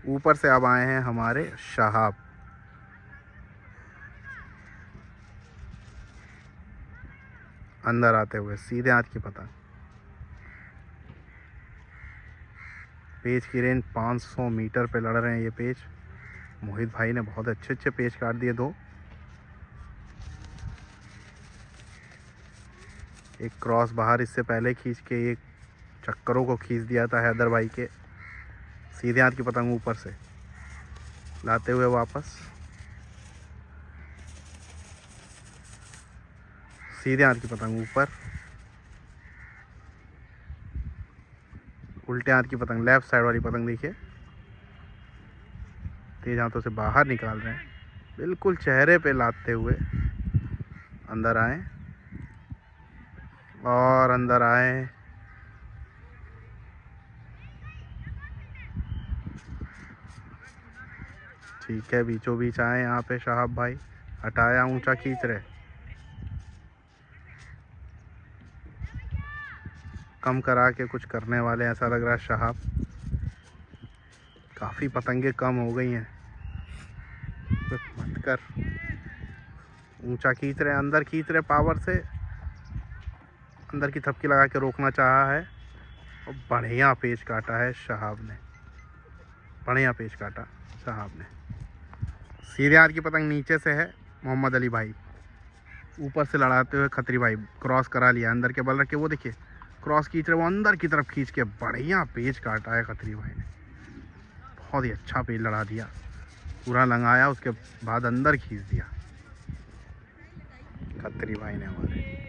ऊपर से अब आए हैं हमारे शहाब, अंदर आते हुए। सीधे हाथ की पतंग, पेज की रेंज 500 मीटर पे लड़ रहे हैं ये पेज। मोहित भाई ने बहुत अच्छे अच्छे पेज काट दिए 2। एक क्रॉस बाहर इससे पहले खींच के एक चक्करों को खींच दिया था हैदर भाई के। सीधे हाथ की पतंग ऊपर से लाते हुए वापस। सीधे हाथ की पतंग ऊपर, उल्टे हाथ की पतंग। लेफ़्ट साइड वाली पतंग देखिए, तेज हाथों से बाहर निकाल रहे हैं, बिल्कुल चेहरे पे लाते हुए। अंदर आए और अंदर आए। ठीक है, बीचों बीच आए यहाँ पे शहाब भाई, हटाया, ऊंचा खींच रहे। कम करा के कुछ करने वाले ऐसा लग रहा है शहाब। काफ़ी पतंगे कम हो गई हैं, मत कर। ऊंचा खींच रहे, अंदर खींच रहे, पावर से अंदर की थपकी लगा के रोकना चाहा है। और बढ़िया पेच काटा है शहाब ने, बढ़िया पेच काटा शहाब ने। सीधे हाथ की पतंग नीचे से है, मोहम्मद अली भाई ऊपर से लड़ाते हुए खत्री भाई क्रॉस करा लिया, अंदर के बल रख के वो देखिए क्रॉस खींच रहे, वो अंदर की तरफ खींच के बढ़िया पेज काटा है खत्री भाई ने, बहुत ही अच्छा पेज लड़ा दिया, पूरा लंगाया, उसके बाद अंदर खींच दिया खत्री भाई ने हमारे।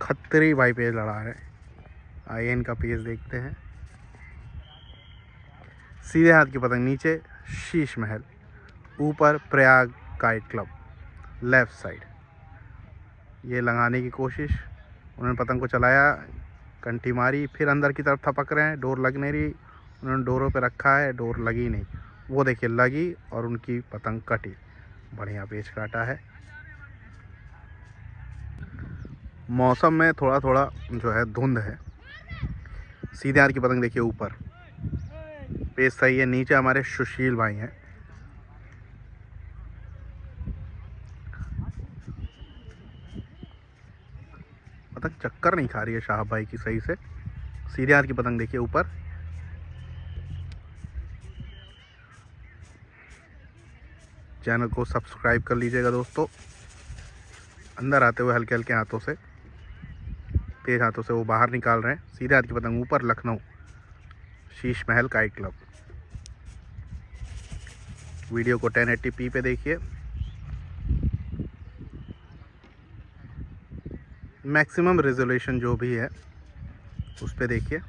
खत्री भाई पेज लड़ा रहे, आइए इनका पेज देखते हैं। सीधे हाथ की पतंग नीचे शीश महल, ऊपर Prayag kite club, left side. ये लगाने की कोशिश, उन्होंने पतंग को चलाया, कंठी मारी, फिर अंदर की तरफ थपक रहे हैं, डोर लग नहीं रही, उन्होंने डोरों पे रखा है, डोर लगी नहीं, वो देखिए लगी और उनकी पतंग कटी, बढ़िया पेच काटा है। मौसम में थोड़ा थोड़ा जो है धुंध है। सीधे हाथ की पतंग देखिए ऊपर पेज सही है, नीचे हमारे सुशील भाई हैं। पतंग चक्कर नहीं खा रही है शाह भाई की सही से। सीधे हाथ की पतंग देखिए ऊपर, चैनल को सब्सक्राइब कर लीजिएगा दोस्तों। अंदर आते हुए हल्के हल्के हाथों से, तेज हाथों से वो बाहर निकाल रहे हैं। सीधे हाथ की पतंग ऊपर, Lucknow Sheesh Mahal kite club. Video को 1080p पे देखिए, मैक्सिमम रेजोल्यूशन जो भी है उस पे देखिए।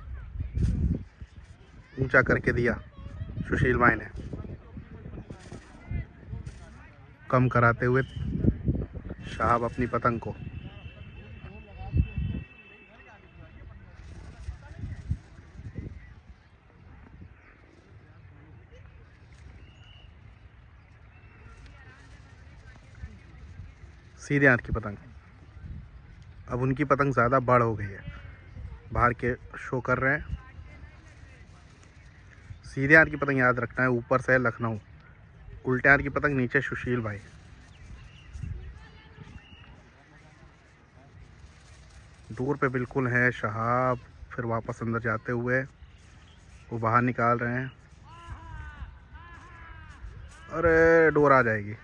ऊंचा करके दिया सुशील भाई ने, कम कराते हुए साहब अपनी पतंग को। सीधे हाथ की पतंग, अब उनकी पतंग ज़्यादा बड़ हो गई है, बाहर के शो कर रहे हैं। सीधे हाथ की पतंग याद रखना है, ऊपर से है लखनऊ, उल्टे हाथ की पतंग नीचे सुशील भाई। दूर पे बिल्कुल है शहाब, फिर वापस अंदर जाते हुए वो बाहर निकाल रहे हैं। अरे डोर आ जाएगी,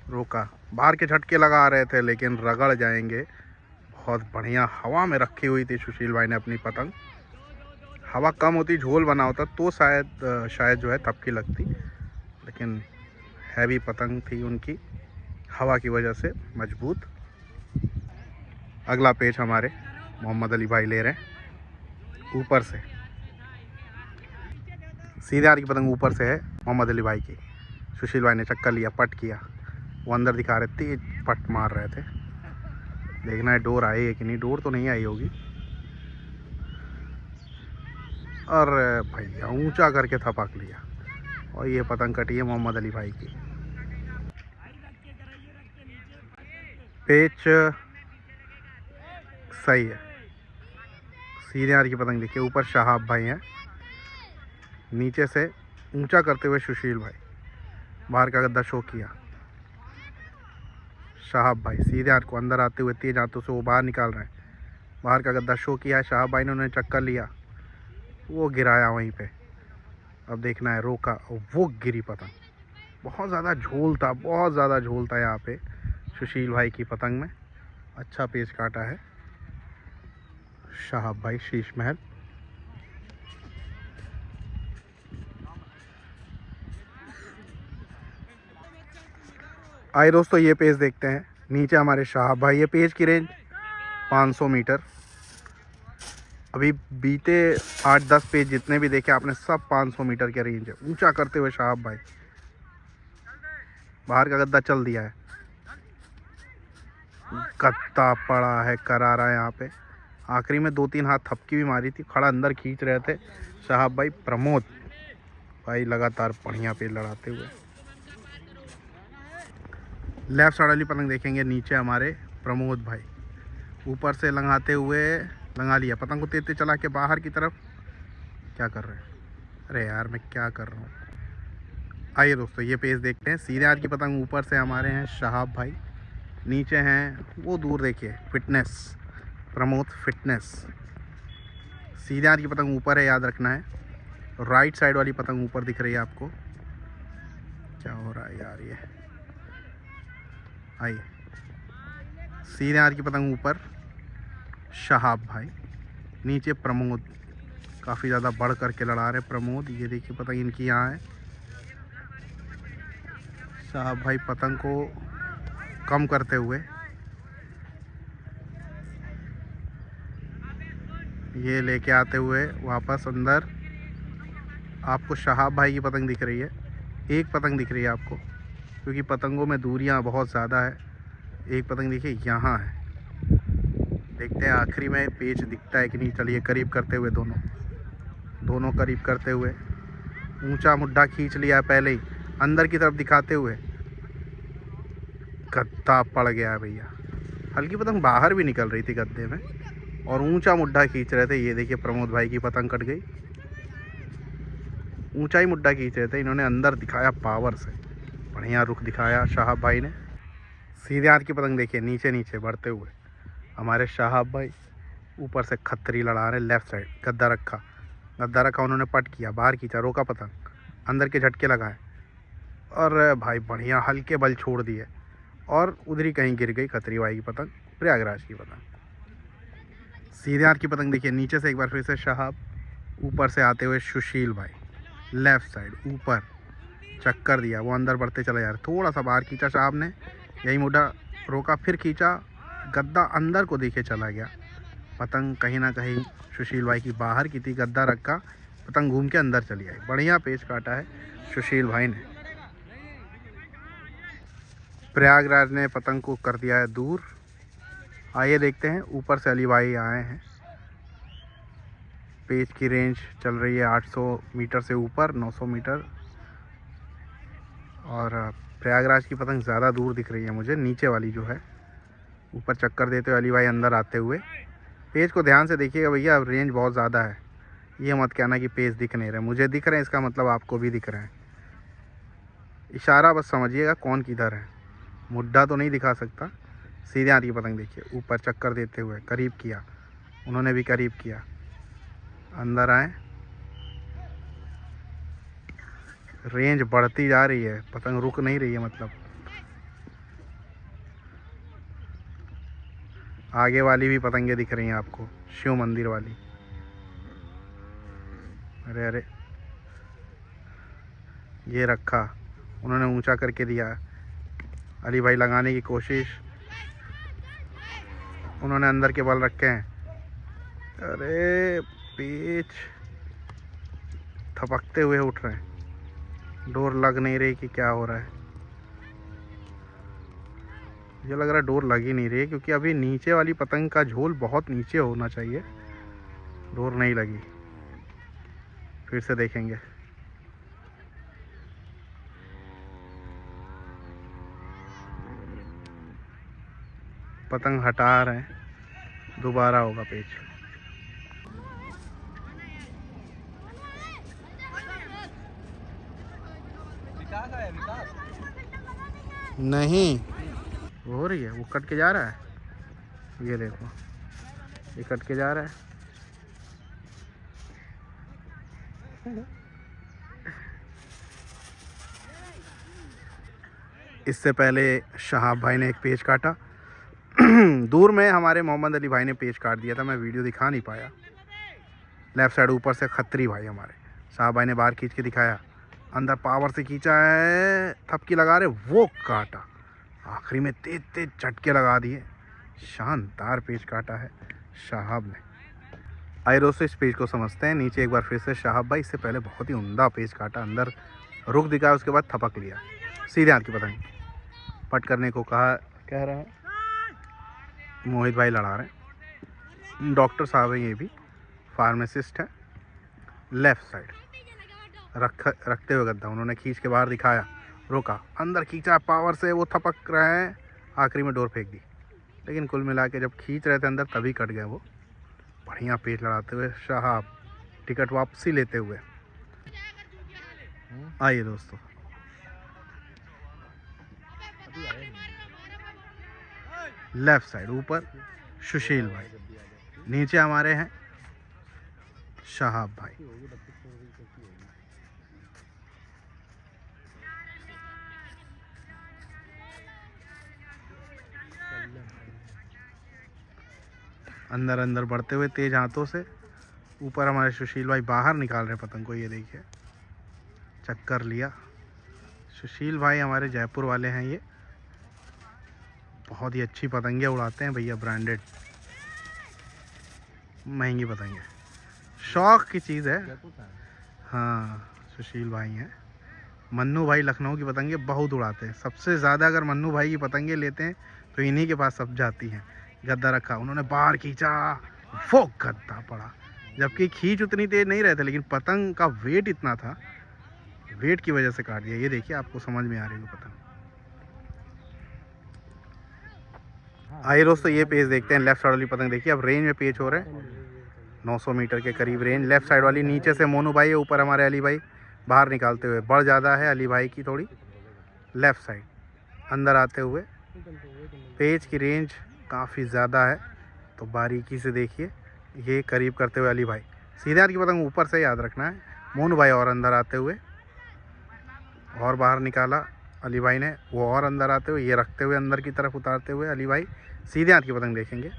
रोका, बाहर के झटके लगा रहे थे लेकिन रगड़ जाएंगे। बहुत बढ़िया हवा में रखी हुई थी सुशील भाई ने अपनी पतंग, हवा कम होती, झोल बना होता तो शायद जो है थपकी लगती, लेकिन हैवी पतंग थी उनकी, हवा की वजह से मजबूत। अगला पेच हमारे मोहम्मद अली भाई ले रहे हैं ऊपर से। सीधे हाथ की पतंग ऊपर से है मोहम्मद अली भाई की, सुशील भाई ने चक्कर लिया, पट किया, वो अंदर दिखा रहे थे, पट मार रहे थे। देखना है डोर आई है कि नहीं, डोर तो नहीं आई होगी। और भैया ऊंचा करके थपक लिया और ये पतंग कटी है मोहम्मद अली भाई की। पेच सही है। सीधे हाथ की पतंग देखिए ऊपर शहाब भाई हैं, नीचे से ऊंचा करते हुए सुशील भाई, बाहर का गद्दा शो किया शहाब भाई। सीधे हाथ को अंदर आते हुए तेज हाथों से वो बाहर निकाल रहे हैं, बाहर का गद्दा शो किया है शहाब भाई ने, उन्होंने चक्कर लिया, वो गिराया वहीं पे। अब देखना है, रोका, वो गिरी पतंग। बहुत ज़्यादा झोल था, बहुत ज़्यादा झोल था यहाँ पे सुशील भाई की पतंग में। अच्छा पेच काटा है शहाब भाई शीश महल। आइए दोस्तों ये पेज देखते हैं, नीचे हमारे शहाब भाई। ये पेज की रेंज 500 मीटर। अभी बीते 8-10 पेज जितने भी देखे आपने सब 500 मीटर के रेंज है। ऊंचा करते हुए शहाब भाई, बाहर का गद्दा चल दिया है, गद्दा पड़ा है करारा यहाँ पे। आखिरी में 2-3 हाथ थपकी भी मारी थी, खड़ा अंदर खींच रहे थे शहाब भाई। प्रमोद भाई लगातार बढ़िया पेज लड़ाते हुए। लेफ्ट साइड वाली पतंग देखेंगे, नीचे हमारे प्रमोद भाई ऊपर से लंगाते हुए, लंगा लिया, पतंग को तेज चला के बाहर की तरफ। क्या कर रहे हैं, अरे यार मैं क्या कर रहा हूँ। आइए दोस्तों ये पेज देखते हैं। सीधे हाथ की पतंग ऊपर से हमारे हैं शहाब भाई, नीचे हैं वो दूर देखिए फिटनेस, प्रमोद फिटनेस। सीधे हाथ की पतंग ऊपर है, याद रखना है। राइट साइड वाली पतंग ऊपर दिख रही है आपको, क्या हो रहा है यार ये। आइए सीधे हाथ की पतंग ऊपर शहाब भाई, नीचे प्रमोद, काफ़ी ज़्यादा बढ़ करके लड़ा रहे प्रमोद। ये देखिए पतंग इनकी यहाँ है। शहाब भाई पतंग को कम करते हुए, ये लेके आते हुए वापस अंदर। आपको शहाब भाई की पतंग दिख रही है, एक पतंग दिख रही है आपको, क्योंकि पतंगों में दूरियां बहुत ज़्यादा है। एक पतंग देखिए यहाँ है, देखते हैं आखिरी में पेच दिखता है कि नहीं। चलिए करीब करते हुए, दोनों करीब करते हुए, ऊंचा मुड्ढा खींच लिया पहले ही, अंदर की तरफ दिखाते हुए। गद्दा पड़ गया है भैया, हल्की पतंग बाहर भी निकल रही थी गद्दे में, और ऊंचा मुड्ढा खींच रहे थे। ये देखिए प्रमोद भाई की पतंग कट गई, ऊंचाई मुड्ढा खींच रहे थे, इन्होंने अंदर दिखाया पावर से, बढ़िया रुख दिखाया शहाब भाई ने। सीधे हाथ की पतंग देखिए नीचे नीचे बढ़ते हुए हमारे शहाब भाई, ऊपर से खतरी लड़ा रहे। लेफ्ट साइड गद्दा रखा उन्होंने, पट किया, बाहर खींचा, रोका पतंग, अंदर के झटके लगाए, और भाई बढ़िया हल्के बल छोड़ दिए, और उधर ही कहीं गिर गई खतरी भाई की पतंग, प्रयागराज की पतंग। सीधे हाथ की पतंग देखिए नीचे से एक बार फिर से शहाब, ऊपर से आते हुए सुशील भाई, लेफ़्ट साइड ऊपर चक्कर दिया, वो अंदर बढ़ते चले जा रहे, थोड़ा सा बाहर खींचा साहब ने, यही मुड्ढा रोका, फिर खींचा, गद्दा अंदर को देखे चला गया। पतंग कहीं ना कहीं सुशील भाई की बाहर की थी, गद्दा रखा, पतंग घूम के अंदर चली आई। बढ़िया पेच काटा है सुशील भाई ने। प्रयागराज ने पतंग को कर दिया है दूर। आइए देखते हैं, ऊपर से अली भाई आए हैं। पेच की रेंज चल रही है 800 मीटर से ऊपर, 900 मीटर, और प्रयागराज की पतंग ज़्यादा दूर दिख रही है मुझे, नीचे वाली जो है। ऊपर चक्कर देते हुए अली भाई अंदर आते हुए। पेज को ध्यान से देखिएगा भैया, रेंज बहुत ज़्यादा है, ये मत कहना कि पेज दिख नहीं रहे। मुझे दिख रहे हैं, इसका मतलब आपको भी दिख रहे हैं। इशारा बस समझिएगा कौन किधर है, मुड्ढा तो नहीं दिखा सकता। सीधे हाथ की पतंग देखिए, ऊपर चक्कर देते हुए करीब किया, उन्होंने भी करीब किया, अंदर आए, रेंज बढ़ती जा रही है, पतंग रुक नहीं रही है। मतलब आगे वाली भी पतंगे दिख रही हैं आपको, शिव मंदिर वाली। अरे अरे, ये रखा, उन्होंने ऊंचा करके दिया, अली भाई लगाने की कोशिश, उन्होंने अंदर के बल रखे हैं। अरे पेच थपकते हुए उठ रहे हैं, डोर लग नहीं रही कि क्या हो रहा है। मुझे लग रहा है डोर लग ही नहीं रही है, क्योंकि अभी नीचे वाली पतंग का झोल बहुत नीचे होना चाहिए, डोर नहीं लगी। फिर से देखेंगे। पतंग हटा रहे हैं, दोबारा होगा पेच। नहीं हो रही है, वो कट के जा रहा है, ये देखो, ये कट के जा रहा है। इससे पहले शहाब भाई ने एक पेच काटा। दूर में हमारे मोहम्मद अली भाई ने पेच काट दिया था, मैं वीडियो दिखा नहीं पाया। लेफ्ट साइड ऊपर से खत्री भाई हमारे शहाब भाई ने बाहर खींच के दिखाया, अंदर पावर से खींचा है, थपकी लगा रहे, वो काटा, आखिरी में तेज तेज झटके लगा दिए। शानदार पेच काटा है शहाब ने। आइए दोस्तों, इस पेज को समझते हैं। नीचे एक बार फिर से शहाब भाई, इससे पहले बहुत ही उम्दा पेच काटा, अंदर रुख दिखाया, उसके बाद थपक लिया। सीधे हाथ की पतंग पट करने को कह रहे हैं, मोहित भाई लड़ा रहे हैं, डॉक्टर साहब है, ये भी फार्मासिस्ट है। लेफ़्ट साइड रखते हुए गद्दा उन्होंने खींच के बाहर दिखाया, रोका, अंदर खींचा पावर से, वो थपक रहे हैं, आखिरी में डोर फेंक दी। लेकिन कुल मिला के जब खींच रहे थे अंदर तभी कट गए वो। बढ़िया पेच लड़ाते हुए शहाब, टिकट वापसी लेते हुए। आइए दोस्तों, लेफ्ट साइड ऊपर सुशील भाई, नीचे हमारे हैं शहाब भाई। अंदर अंदर बढ़ते हुए तेज हाथों से। ऊपर हमारे सुशील भाई बाहर निकाल रहे पतंग को, ये देखिए चक्कर लिया। सुशील भाई हमारे जयपुर वाले हैं, ये बहुत ही अच्छी पतंगे उड़ाते हैं भैया, ब्रांडेड महंगी पतंगे, शौक की चीज़ है। हाँ सुशील भाई हैं। मन्नू भाई लखनऊ की पतंगे बहुत उड़ाते हैं, सबसे ज़्यादा अगर मन्नू भाई की पतंगे लेते हैं तो इन्हीं के पास सब जाती हैं। गद्दा रखा, उन्होंने बाहर खींचा, वो गद्दा पड़ा, जबकि खींच उतनी तेज नहीं रहे थे, लेकिन पतंग का वेट इतना था, वेट की वजह से काट दिया। ये देखिए आपको समझ में आ रही है पतंग। आइए दोस्तों ये पेच देखते हैं, लेफ्ट साइड वाली पतंग देखिए। अब रेंज में पेच हो रहे हैं 900 मीटर के करीब रेंज। लेफ्ट साइड वाली नीचे से मोनू भाई है, ऊपर हमारे अली भाई बाहर निकालते हुए। बढ़ ज़्यादा है अली भाई की थोड़ी, लेफ़्ट साइड अंदर आते हुए। पेच की रेंज काफ़ी ज़्यादा है, तो बारीकी से देखिए। ये करीब करते हुए अली भाई, सीधे हाथ की पतंग ऊपर से याद रखना है। मोनू भाई और अंदर आते हुए, और बाहर निकाला अली भाई ने, वो और अंदर आते हुए, ये रखते हुए अंदर की तरफ उतारते हुए अली भाई सीधे हाथ की पतंग देखेंगे,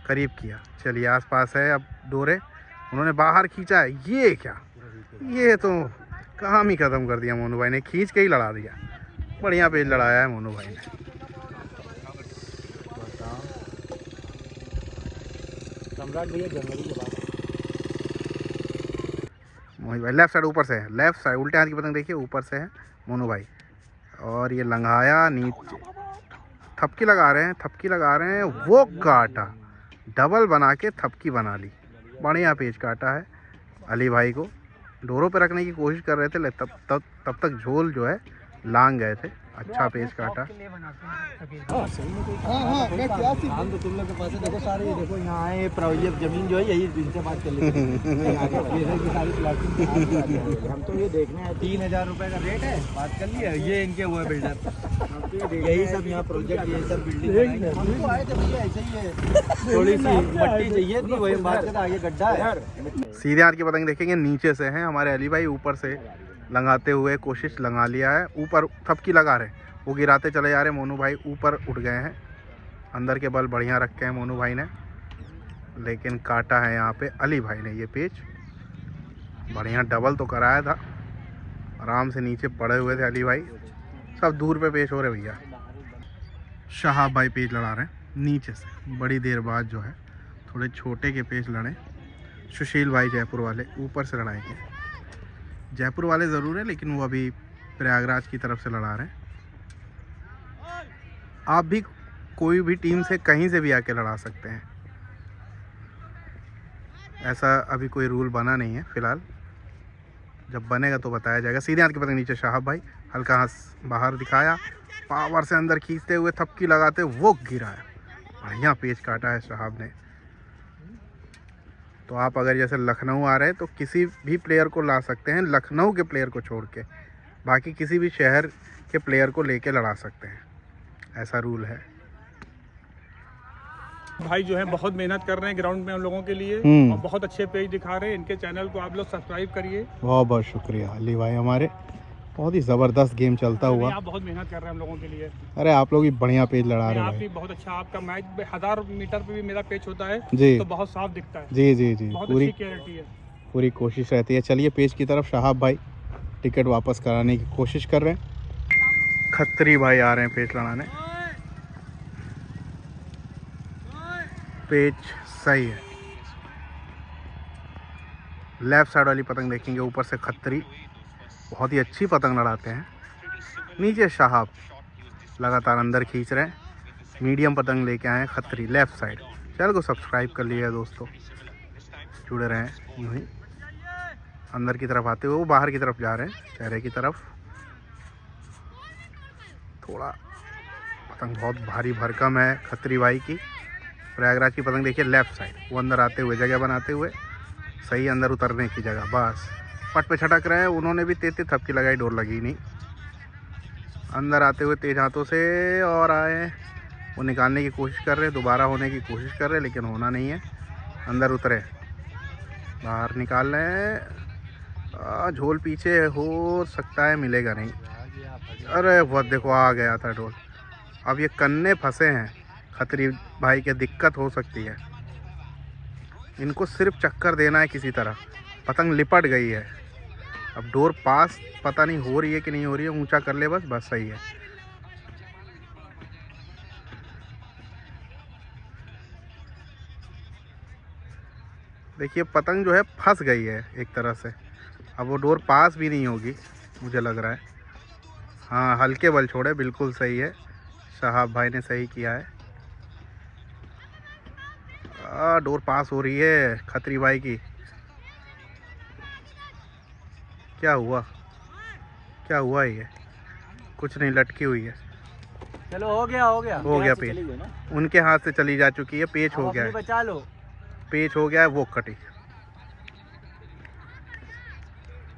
करीब किया। चलिए आसपास है अब डोरे, उन्होंने बाहर खींचा है। ये क्या, ये तो काम ही ख़त्म कर दिया मोनू भाई ने, खींच के ही लड़ा दिया। बढ़िया पेज लड़ाया है मोनू भाई ने। सम्राट भैया जनवरी के बाद मोहित भाई लेफ्ट साइड ऊपर से है, लेफ्ट साइड उल्टे हाथ की पतंग देखिए, ऊपर से है मोनू भाई। और ये लंघाया नीचे, थपकी लगा रहे हैं, थपकी लगा रहे हैं, वो काटा, डबल बना के थपकी बना ली। बढ़िया पेज काटा है अली भाई को। डोरों पे रखने की कोशिश कर रहे थे, तब तक झोल जो है लांग गए थे। अच्छा पेज काटा। हाँ तो तुम लोग के पास देखो सारे, ये देखो यहाँ आए, ये जमीन जो है यही इनसे बात कर लेते सारी प्लाटिंग। हम तो ये देखने आए, 3000 रुपए का रेट है, बात कर लिया। ये इनके हुए बिल्डर, यही सब यहाँ प्रोजेक्ट, ये सब बिल्डिंग। हम तो आए थे भैया ऐसे ही है, थोड़ी सी मट्टी चाहिए थी, वही बात करते आगे गड्ढा है। सीधे हाथ की पतंग देखेंगे, नीचे से है हमारे अली भाई, ऊपर से लंगाते हुए कोशिश, लंगा लिया है। ऊपर थपकी लगा रहे, वो गिराते चले जा रहे। मोनू भाई ऊपर उठ गए हैं, अंदर के बल बढ़िया रखे हैं मोनू भाई ने, लेकिन काटा है यहाँ पे अली भाई ने। ये पेच बढ़िया डबल तो कराया था, आराम से नीचे पड़े हुए थे अली भाई। सब दूर पे पेश हो रहे भैया। शाहाब भाई पेच लड़ा रहे हैं नीचे से, बड़ी देर बाद जो है थोड़े छोटे के पेच लड़े। सुशील भाई जयपुर वाले ऊपर से लड़ाएंगे, जयपुर वाले ज़रूर है, लेकिन वो अभी प्रयागराज की तरफ से लड़ा रहे हैं। आप भी कोई भी टीम से कहीं से भी आके लड़ा सकते हैं, ऐसा अभी कोई रूल बना नहीं है फ़िलहाल। जब बनेगा तो बताया जाएगा। सीधे हाथ की पतंग नीचे, शाहाब भाई हल्का हाथ बाहर दिखाया, पावर से अंदर खींचते हुए थपकी लगाते वो गिराया। बढ़िया पेच काटा है शाहाब ने। तो आप अगर जैसे लखनऊ आ रहे हैं तो किसी भी प्लेयर को ला सकते हैं, लखनऊ के प्लेयर को छोड़ के, बाकी किसी भी शहर के प्लेयर को लेके लड़ा सकते हैं, ऐसा रूल है। भाई जो है बहुत मेहनत कर रहे हैं ग्राउंड में हम लोगों के लिए, और बहुत अच्छे पेज दिखा रहे हैं। इनके चैनल को आप लोग सब्सक्राइब करिए। बहुत बहुत शुक्रिया अली भाई, हमारे बहुत ही ज़बरदस्त गेम चलता हुआ। आप बहुत मेहनत कर रहे हैं हम लोगों के लिए। अरे आप लोग भी बढ़िया पेज लड़ा रहे आप हैं भी बहुत अच्छा, आपका मैच 1000 मीटर पे भी मेरा पेज होता है जी, तो बहुत साफ दिखता है। जी जी जी, बहुत पूरी अच्छी क्लैरिटी है, पूरी कोशिश रहती है। चलिए पेज की तरफ। शाहाब भाई टिकट वापस कराने की कोशिश कर रहे हैं। खत्री भाई आ रहे हैं पेज लड़ाने। पेज सही है, लेफ्ट साइड वाली पतंग देखेंगे, ऊपर से खत्री बहुत ही अच्छी पतंग लड़ाते हैं। नीचे शाहाब लगातार अंदर खींच रहे हैं। मीडियम पतंग लेके आए हैं खत्री, लेफ्ट साइड। चैनल को सब्सक्राइब कर लिया दोस्तों, जुड़े रहें यूँ ही। अंदर की तरफ आते हुए वो बाहर की तरफ जा रहे हैं, चेहरे की तरफ। थोड़ा पतंग बहुत भारी भरकम है खत्री भाई की। प्रयागराज की पतंग देखिए, लेफ्ट साइड, वो अंदर आते हुए जगह बनाते हुए, सही अंदर उतरने की जगह, बस पट पे छटक रहे हैं। उन्होंने भी तेज थपकी लगाई, डोर लगी नहीं। अंदर आते हुए तेज हाथों से और आए, वो निकालने की कोशिश कर रहे हैं, दोबारा होने की कोशिश कर रहे हैं, लेकिन होना नहीं है। अंदर उतरे, बाहर निकाल रहे हैं। झोल पीछे हो सकता है, मिलेगा नहीं। अरे वो देखो आ गया था डोल। अब ये कन्ने फंसे हैं खत्री भाई के, दिक्कत हो सकती है। इनको सिर्फ चक्कर देना है किसी तरह। पतंग लिपट गई है। अब डोर पास पता नहीं हो रही है कि नहीं हो रही है, ऊंचा कर ले बस, बस सही है। देखिए पतंग जो है फंस गई है एक तरह से। अब वो डोर पास भी नहीं होगी मुझे लग रहा है। हाँ हल्के बल छोड़े, बिल्कुल सही है, शहाब भाई ने सही किया है। डोर पास हो रही है खत्री भाई की। क्या हुआ, क्या हुआ ये? कुछ नहीं, लटकी हुई है। चलो हो गया हो गया पेच, उनके हाथ से चली जा चुकी है, पेच हो गया है, बचा लो, पेच हो गया है, वो कटी।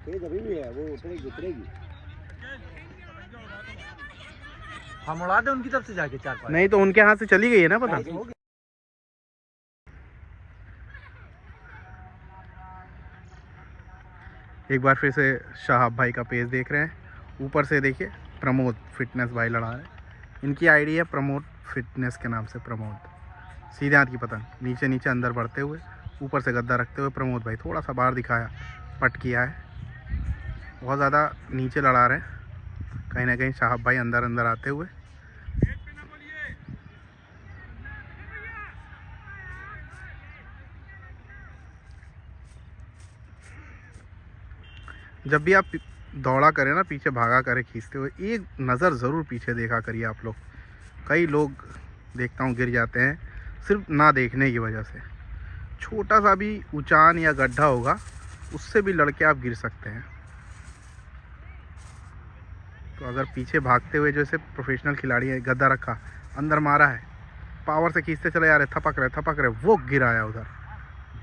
पेच अभी भी है, वो उतरेगी। हम उड़ा दे उनकी तरफ से जाके 4-5। नहीं तो उनके हाथ से चली गई है ना पता। एक बार फिर से शहाब भाई का पेज देख रहे हैं। ऊपर से देखिए प्रमोद फिटनेस भाई लड़ा रहे हैं। इनकी आईडी है प्रमोद फिटनेस के नाम से। प्रमोद सीधे हाथ की पतंग, नीचे नीचे अंदर बढ़ते हुए, ऊपर से गद्दा रखते हुए प्रमोद भाई थोड़ा सा बाहर दिखाया, पट किया है। बहुत ज़्यादा नीचे लड़ा रहे हैं, कहीं ना कहीं शहाब भाई अंदर अंदर आते हुए। जब भी आप दौड़ा करें ना, पीछे भागा करें खींचते हुए, एक नज़र ज़रूर पीछे देखा करिए आप लोग। कई लोग देखता हूँ गिर जाते हैं सिर्फ ना देखने की वजह से। छोटा सा भी ऊंचान या गड्ढा होगा, उससे भी लड़के आप गिर सकते हैं। तो अगर पीछे भागते हुए जैसे प्रोफेशनल खिलाड़ी है, गद्दा रखा, अंदर मारा है, पावर से खींचते चले जा रहे, थपक रहे, वो गिर आया उधर।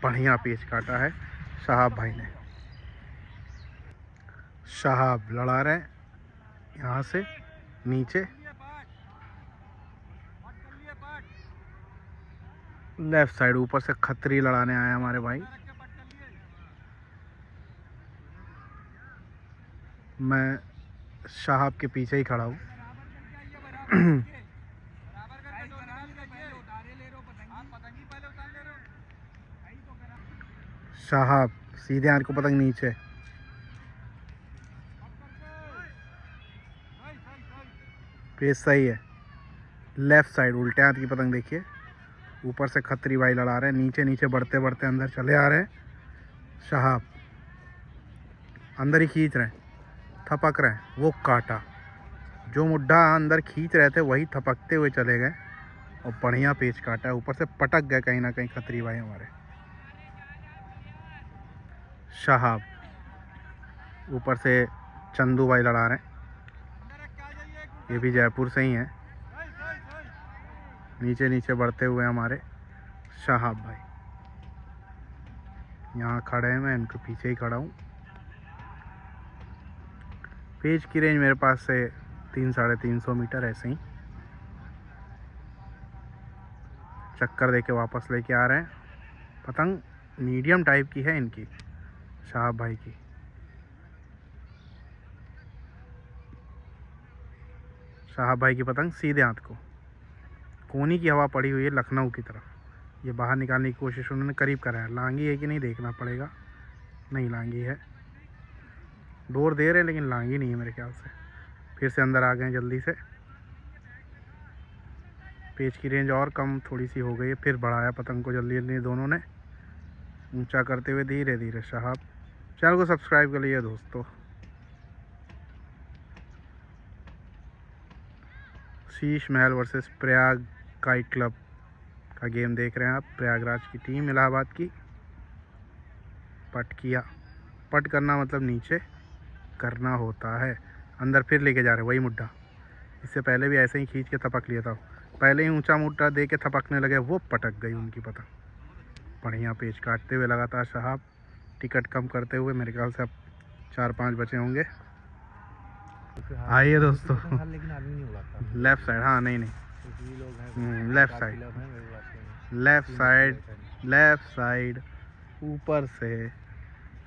बढ़िया पेच काटा है शहाब भाई ने। शहाब लड़ा रहे यहाँ से नीचे, लेफ्ट साइड ऊपर से खत्री लड़ाने आए हमारे भाई। मैं शहाब के पीछे ही खड़ा हूँ। शहाब सीधे हाथ को पतंग नीचे, पेज सही है। लेफ्ट साइड उल्टे हाथ की पतंग देखिए, ऊपर से खत्री भाई लड़ा रहे हैं, नीचे नीचे बढ़ते बढ़ते अंदर चले आ रहे हैं। शहाब अंदर ही खींच रहे हैं, थपक रहे हैं, वो काटा। जो मुड्ढा अंदर खींच रहे थे वही थपकते हुए चले गए और बढ़िया पेच काटा है। ऊपर से पटक गए कहीं ना कहीं खत्री भाई हमारे। शहाब ऊपर से चंदू भाई लड़ा रहे हैं, ये भी जयपुर से ही हैं। नीचे नीचे बढ़ते हुए हमारे शहाब भाई यहाँ खड़े हैं, मैं इनके पीछे ही खड़ा हूँ। पेज की रेंज मेरे पास से 300-350 मीटर ऐसे ही। चक्कर देके वापस लेके आ रहे हैं। पतंग मीडियम टाइप की है इनकी, शहाब भाई की। शहाब भाई की पतंग सीधे हाथ को, कोनी की हवा पड़ी हुई है लखनऊ की तरफ। ये बाहर निकालने की कोशिश उन्होंने करीब करा है। लांगी है कि नहीं देखना पड़ेगा। नहीं लांगी है, डोर दे रहे हैं लेकिन लांगी नहीं है मेरे ख्याल से। फिर से अंदर आ गए जल्दी से। पेच की रेंज और कम थोड़ी सी हो गई है, फिर बढ़ाया पतंग को जल्दी जल्दी दोनों ने, ऊंचा करते हुए धीरे धीरे। शहाब चैनल को सब्सक्राइब कर लीजिए दोस्तों। Sheesh Mahal versus Prayag kite club का गेम देख रहे हैं आप। प्रयागराज की टीम इलाहाबाद की। पट किया, पट करना मतलब नीचे करना होता है। अंदर फिर लेके जा रहे, वही मुड्ढा। इससे पहले भी ऐसे ही खींच के थपक लिया था। पहले ही ऊंचा मुड्ढा दे के थपकने लगे, वो पटक गई उनकी पतंग। बढ़िया पेच काटते हुए लगातार शहाब, टिकट कम करते हुए। मेरे ख्याल से अब 4-5 बचे होंगे। आइए दोस्तों, लेफ्ट साइड, हाँ नहीं left side, left side, left side ऊपर से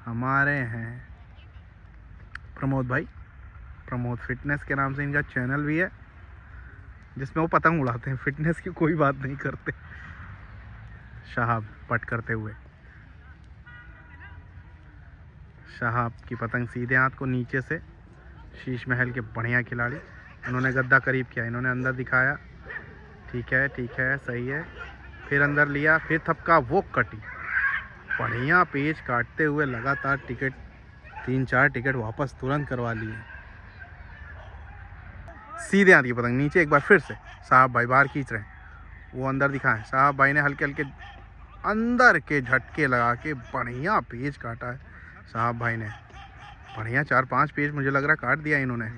हमारे हैं प्रमोद भाई। प्रमोद फिटनेस के नाम से इनका चैनल भी है, जिसमें वो पतंग उड़ाते हैं, फिटनेस की कोई बात नहीं करते। शहाब पट करते हुए शहाब की पतंग सीधे हाथ को नीचे से, शीश महल के बढ़िया खिलाड़ी। उन्होंने गद्दा करीब किया, इन्होंने अंदर दिखाया, ठीक है सही है, फिर अंदर लिया, फिर थपका, वो कटी। बढ़िया पेच काटते हुए लगातार टिकट 3-4 टिकट वापस तुरंत करवा लिए। सीधे हाथ की पतंग नीचे एक बार फिर से साहब भाई बाहर खींच रहे हैं, वो अंदर दिखाएं। साहब भाई ने हल्के हल्के अंदर के झटके लगा के बढ़िया पेच काटा है। साहब भाई ने बढ़िया 4-5 पेच मुझे लग रहा काट दिया इन्होंने।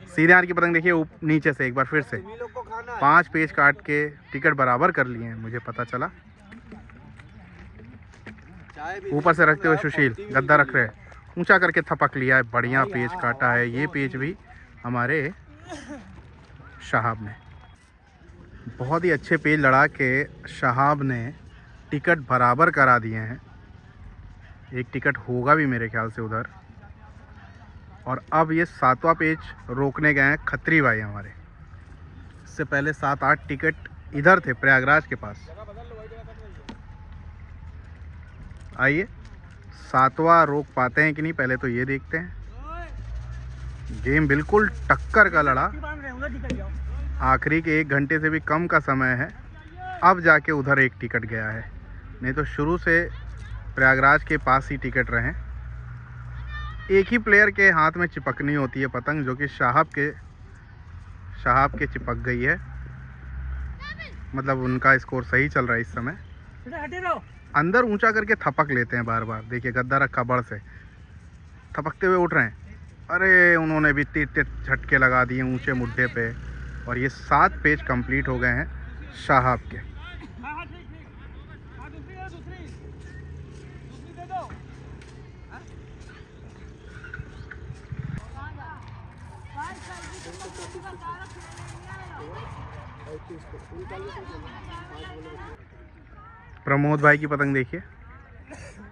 सीधे हाथ की पतंग देखिए नीचे से एक बार फिर से 5 पेच काट के टिकट बराबर कर लिए हैं, मुझे पता चला। ऊपर से रखते हुए सुशील गद्दा रख रहे हैं, ऊंचा करके थपक लिया है, बढ़िया पेच काटा है। ये पेच भी हमारे शहाब ने बहुत ही अच्छे पेच लड़ा के शहाब ने टिकट बराबर करा दिए हैं। एक टिकट होगा भी मेरे ख्याल से उधर। और अब ये 7वां पेच रोकने गए हैं खत्री भाई हमारे। इससे पहले 7-8 टिकट इधर थे प्रयागराज के पास। आइए 7वां रोक पाते हैं कि नहीं, पहले तो ये देखते हैं। गेम बिल्कुल टक्कर का लड़ा, आखिरी के 1 घंटे से भी कम का समय है, अब जाके उधर एक टिकट गया है, नहीं तो शुरू से प्रयागराज के पास ही टिकट रहे। एक ही प्लेयर के हाथ में चिपकनी होती है पतंग, जो कि शहाब के चिपक गई है। मतलब उनका स्कोर सही चल रहा है इस समय। अंदर ऊंचा करके थपक लेते हैं बार बार। देखिए गद्दा रखा, बड़ से थपकते हुए उठ रहे हैं। अरे उन्होंने भी 3 झटके लगा दिए ऊंचे मुड्ढे पे, और ये 7 पेज कंप्लीट हो गए हैं शहाब के। प्रमोद भाई की पतंग देखिए,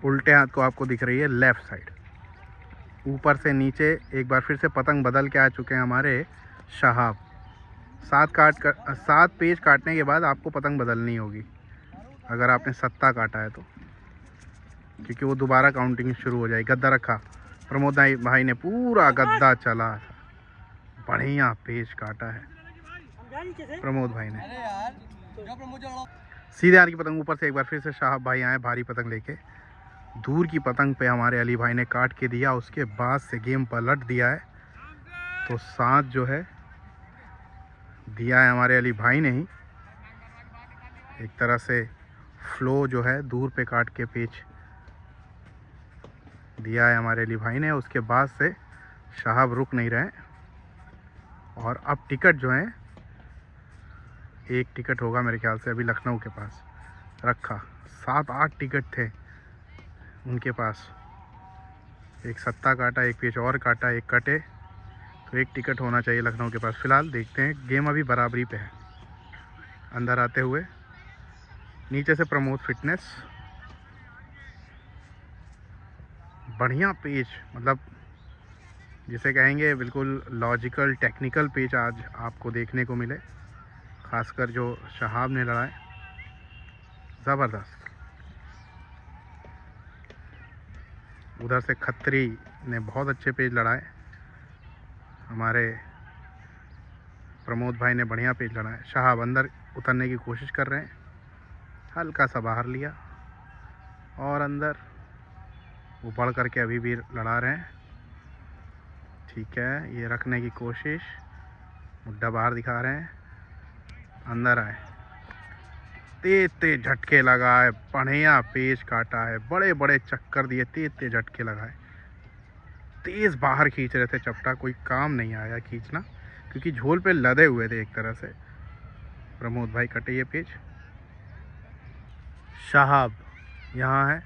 उल्टे हाथ को आपको दिख रही है लेफ्ट साइड। ऊपर से नीचे एक बार फिर से पतंग बदल के आ चुके हैं हमारे शहाब। 7 पेज काटने के बाद आपको पतंग बदलनी होगी अगर आपने 7 काटा है तो, क्योंकि वो दोबारा काउंटिंग शुरू हो जाएगी। गद्दा रखा, प्रमोद भाई ने पूरा गद्दा चला, बढ़िया पेज काटा है प्रमोद भाई ने। सीधे हाथ की पतंग ऊपर से एक बार फिर से शहाब भाई आए भारी पतंग लेके। दूर की पतंग पे हमारे अली भाई ने काट के दिया, उसके बाद से गेम पलट दिया है। तो 7 जो है दिया है हमारे अली भाई ने ही। एक तरह से फ्लो जो है दूर पे काट के पेच दिया है हमारे अली भाई ने। उसके बाद से शहाब रुक नहीं रहे। और अब टिकट जो है, एक टिकट होगा मेरे ख्याल से अभी लखनऊ के पास रखा। 7-8 टिकट थे उनके पास। एक 7 काटा, एक पेच और काटा, एक कटे, तो एक टिकट होना चाहिए लखनऊ के पास। फिलहाल देखते हैं, गेम अभी बराबरी पे है। अंदर आते हुए नीचे से प्रमोद फिटनेस, बढ़िया पेच, मतलब जिसे कहेंगे बिल्कुल लॉजिकल टेक्निकल पेच आज आपको देखने को मिले, खासकर जो शहाब ने लड़ा है, ज़बरदस्त। उधर से खत्री ने बहुत अच्छे पेज लड़ाए, हमारे प्रमोद भाई ने बढ़िया पेज लड़ाए। शहाब अंदर उतरने की कोशिश कर रहे हैं, हल्का सा बाहर लिया और अंदर वो बढ़ करके अभी भी लड़ा रहे हैं। ठीक है, ये रखने की कोशिश, मुड्ढा बाहर दिखा रहे हैं, अंदर आए, तेज झटके लगाए, बढ़िया पेच काटा है, बड़े बड़े चक्कर दिए, तेज झटके लगाए, तेज बाहर खींच रहे थे चपटा, कोई काम नहीं आया खींचना क्योंकि झोल पे लदे हुए थे एक तरह से। प्रमोद भाई कटे ये पेच। शहाब यहाँ है,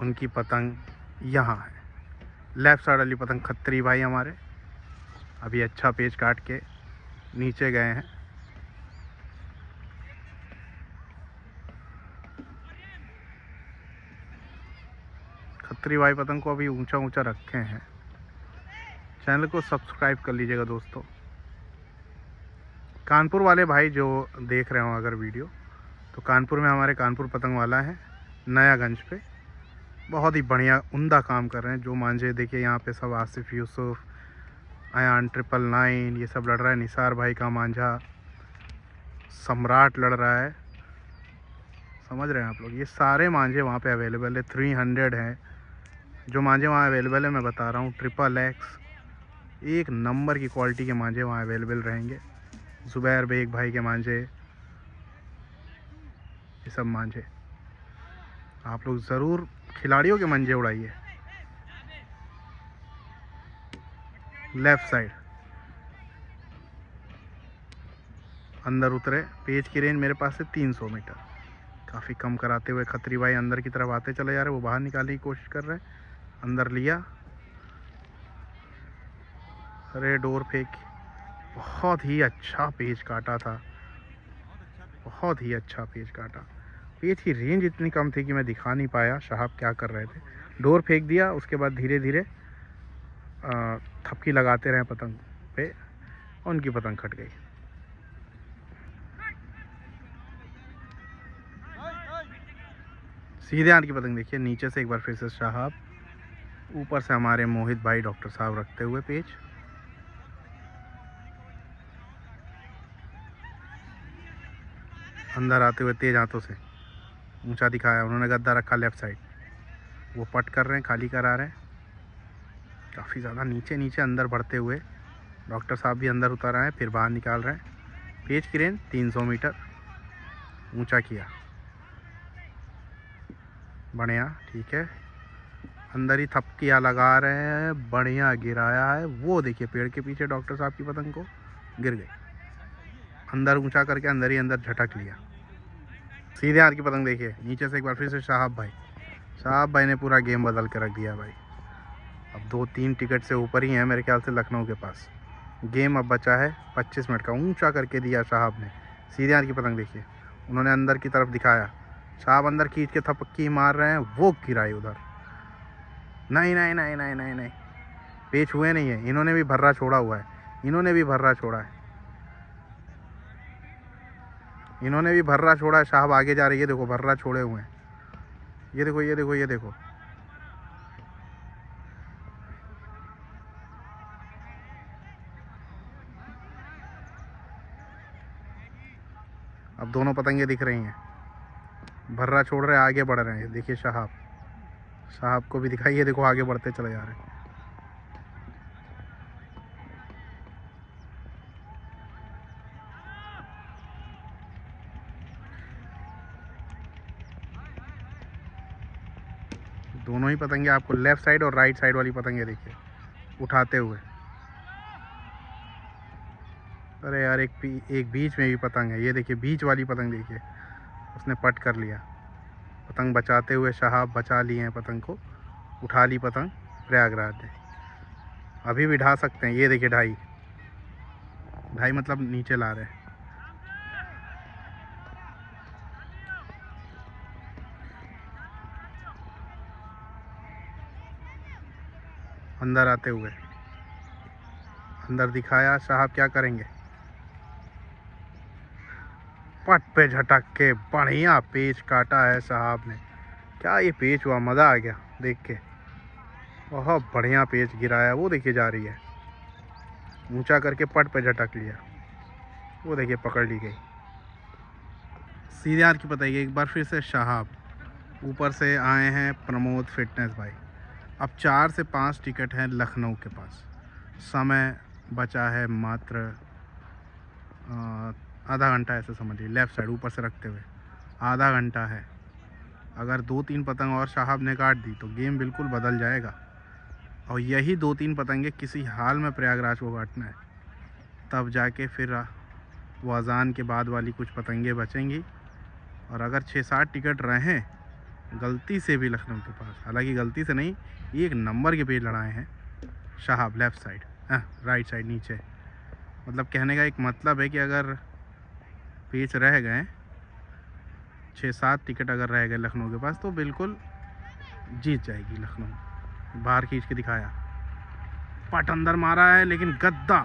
उनकी पतंग यहाँ है। लेफ्ट साइड वाली पतंग खत्री भाई हमारे अभी अच्छा पेच काट के नीचे गए हैं। खत्री भाई पतंग को अभी ऊंचा ऊंचा रखे हैं। चैनल को सब्सक्राइब कर लीजिएगा दोस्तों। कानपुर वाले भाई जो देख रहे हो अगर वीडियो, तो कानपुर में हमारे कानपुर पतंग वाला है नयागंज पे, बहुत ही बढ़िया उम्दा काम कर रहे हैं। जो मांझे देखिए यहाँ पे सब आसिफ यूसुफ, अयान 999 ये सब लड़ रहा है। निसार भाई का मांझा सम्राट लड़ रहा है, समझ रहे हैं आप लोग। ये सारे मांझे वहाँ पे अवेलेबल है। 300 हैं जो मांझे वहाँ अवेलेबल है, मैं बता रहा हूँ। XXX एक नंबर की क्वालिटी के मांझे वहाँ अवेलेबल रहेंगे। जुबैर बेग भाई के मांझे, ये सब मांझे आप लोग ज़रूर खिलाड़ियों के मंजे उड़ाइए। लेफ़्ट साइड अंदर उतरे। पेज की रेंज मेरे पास है 300 मीटर। काफ़ी कम कराते हुए खत्री भाई अंदर की तरफ आते चले जा रहे हैं। वो बाहर निकालने की कोशिश कर रहे हैं, अंदर लिया। अरे डोर फेंक, बहुत ही अच्छा पेज काटा था, बहुत ही अच्छा पेज काटा। पेज की रेंज इतनी कम थी कि मैं दिखा नहीं पाया साहब क्या कर रहे थे। डोर फेंक दिया, उसके बाद धीरे धीरे थपकी लगाते रहे पतंग पे, उनकी पतंग कट गई। सीधे हाथ की पतंग देखिए। नीचे से एक बार फिर से साहब, ऊपर से हमारे मोहित भाई डॉक्टर साहब रखते हुए पेज। अंदर आते हुए तेज हाथों से ऊंचा दिखाया उन्होंने। गद्दा रखा लेफ़्ट साइड, वो पट कर रहे हैं, खाली करा रहे हैं। काफ़ी ज़्यादा नीचे नीचे अंदर बढ़ते हुए डॉक्टर साहब भी अंदर उतर आए, फिर बाहर निकाल रहे हैं। पेज की रेंज 300 मीटर ऊंचा किया, बढ़िया, ठीक है। अंदर ही थपकियाँ लगा रहे हैं, बढ़िया गिराया है। वो देखिए पेड़ के पीछे डॉक्टर साहब की पतंग को गिर गई। अंदर ऊंचा करके अंदर ही अंदर झटक लिया। सीधे हाथ की पतंग देखिए। नीचे से एक बार फिर से साहब भाई ने पूरा गेम बदल के रख दिया भाई। अब 2-3 टिकट से ऊपर ही है मेरे ख्याल से लखनऊ के पास। गेम अब बचा है 25 मिनट का। ऊंचा करके दिया साहब ने। सीधे हाथ की पतंग देखिए, उन्होंने अंदर की तरफ दिखाया। साहब अंदर खींच के थपकी मार रहे हैं, वो गिराई उधर। नहीं नहीं नहीं नहीं नहीं नहीं, पेच हुए नहीं है। इन्होंने भी भर्रा छोड़ा हुआ है, इन्होंने भी भर्रा छोड़ा है, इन्होंने भी भर्रा छोड़ा है। साहब आगे जा रही है, देखो भर्रा छोड़े हुए हैं। ये देखो ये देखो ये देखो। अब दोनों पतंगे दिख रही हैं, भर्रा छोड़ रहे हैं, आगे बढ़ रहे हैं। देखिए साहब को भी दिखाइए, देखो आगे बढ़ते चले जा रहे हैं। दोनों ही पतंगे आपको लेफ़्ट साइड और राइट साइड वाली पतंगे देखिए उठाते हुए। अरे यार एक बीच में भी पतंग है, ये देखिए बीच वाली पतंग देखिए, उसने पट कर लिया। पतंग बचाते हुए साहब बचा लिए हैं पतंग को, उठा ली पतंग प्रयागराज ने। अभी भी ढा सकते हैं। ये देखिए ढाई मतलब नीचे ला रहे हैं। अंदर आते हुए अंदर दिखाया। साहब क्या करेंगे, पट पे झटक के बढ़िया पेच काटा है साहब ने। क्या ये पेच हुआ, मज़ा आ गया देख के। बहुत बढ़िया पेच गिराया। वो देखिए जा रही है, ऊंचा करके पट पे झटक लिया। वो देखिए पकड़ ली गई। सीधे हाथ की बताइए एक बार फिर से साहब। ऊपर से आए हैं प्रमोद फिटनेस भाई। अब 4 से 5 टिकट हैं लखनऊ के पास। समय बचा है मात्र आधा घंटा, ऐसे समझिए। लेफ़्ट साइड ऊपर से रखते हुए आधा घंटा है। अगर 2-3 पतंग और साहब ने काट दी तो गेम बिल्कुल बदल जाएगा। और यही 2-3 पतंगे किसी हाल में प्रयागराज को काटना है, तब जाके फिर वो अज़ान के बाद वाली कुछ पतंगे बचेंगी। और अगर 6-7 टिकट रहें गलती से भी लखनऊ के पास, हालांकि गलती से नहीं, एक नंबर के पेज लड़ाए हैं साहब। लेफ़्ट साइड, राइट साइड नीचे। मतलब कहने का एक मतलब है कि अगर पेच रह गए, 6-7 टिकट अगर रह गए लखनऊ के पास, तो बिल्कुल जीत जाएगी लखनऊ। बाहर खींच के दिखाया, पट अंदर मारा है, लेकिन गद्दा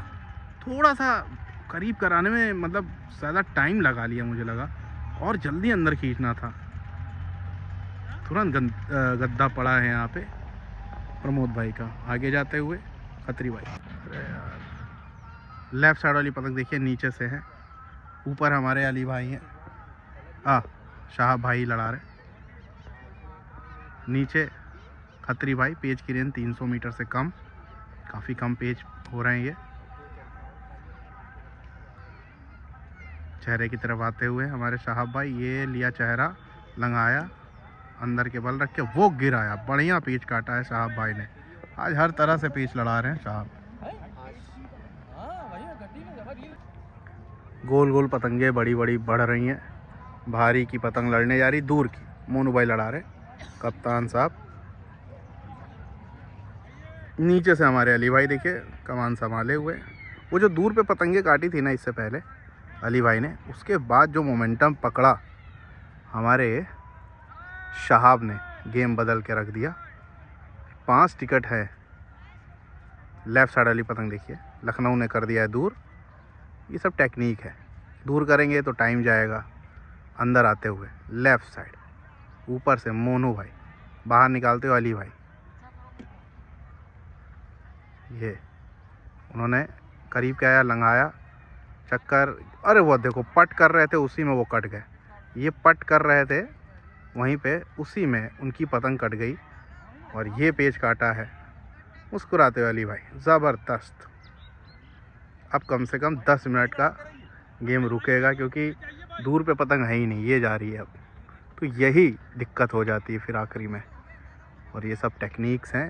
थोड़ा सा करीब कराने में मतलब ज़्यादा टाइम लगा लिया, मुझे लगा और जल्दी अंदर खींचना था। तुरंत गद्दा पड़ा है यहाँ पे प्रमोद भाई का। आगे जाते हुए खत्री भाई, अरे यार लेफ्ट साइड वाली पतंग देखिए नीचे से है, ऊपर हमारे अली भाई हैं, शाह भाई लड़ा रहे, नीचे खत्री भाई। पेज की रेंज 300 मीटर से कम, काफ़ी कम पेज हो रहे हैं ये। चेहरे की तरफ आते हुए हमारे साहब भाई, ये लिया चेहरा, लंगाया, अंदर के बल रख के वो गिराया। बढ़िया पेच काटा है साहब भाई ने। आज हर तरह से पेच लड़ा रहे हैं साहब। गोल गोल पतंगे बड़ी बड़ी बढ़ रही हैं। भारी की पतंग लड़ने जा रही, दूर की मोनू भाई लड़ा रहे, कप्तान साहब। नीचे से हमारे अली भाई देखिए कमान संभाले हुए। वो जो दूर पे पतंगे काटी थी ना इससे पहले अली भाई ने, उसके बाद जो मोमेंटम पकड़ा हमारे शहाब ने, गेम बदल के रख दिया। 5 टिकट है। लेफ़्ट साइड वाली पतंग देखिए लखनऊ ने कर दिया है दूर। ये सब टेक्निक है, दूर करेंगे तो टाइम जाएगा। अंदर आते हुए लेफ़्ट साइड, ऊपर से मोनू भाई, बाहर निकालते हुए अली भाई। ये उन्होंने करीब क्या आया, लंगाया, चक्कर, अरे वो देखो पट कर रहे थे, उसी में वो कट गए। ये पट कर रहे थे वहीं पे, उसी में उनकी पतंग कट गई और ये पेच काटा है। मुस्कुराते हुए अली भाई, ज़बरदस्त। अब कम से कम 10 मिनट का गेम रुकेगा क्योंकि दूर पे पतंग है ही नहीं, ये जा रही है अब। तो यही दिक्कत हो जाती है फिर आखिरी में। और ये सब टेक्निक्स हैं,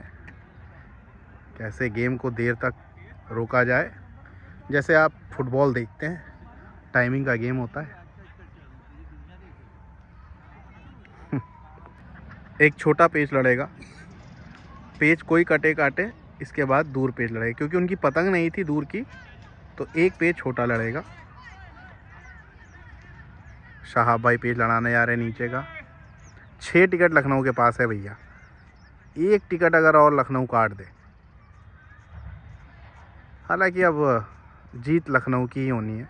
कैसे गेम को देर तक रोका जाए। जैसे आप फुटबॉल देखते हैं, टाइमिंग का गेम होता है। एक छोटा पेच लड़ेगा, पेच कोई कटे काटे, इसके बाद दूर पेच लड़ेगा। क्योंकि उनकी पतंग नहीं थी दूर की, तो एक पेच छोटा लड़ेगा। शाह भाई पेच लड़ाने जा रहे हैं नीचे का। 6 टिकट लखनऊ के पास है भैया, 1 टिकट अगर और लखनऊ काट दे, हालांकि अब जीत लखनऊ की ही होनी है।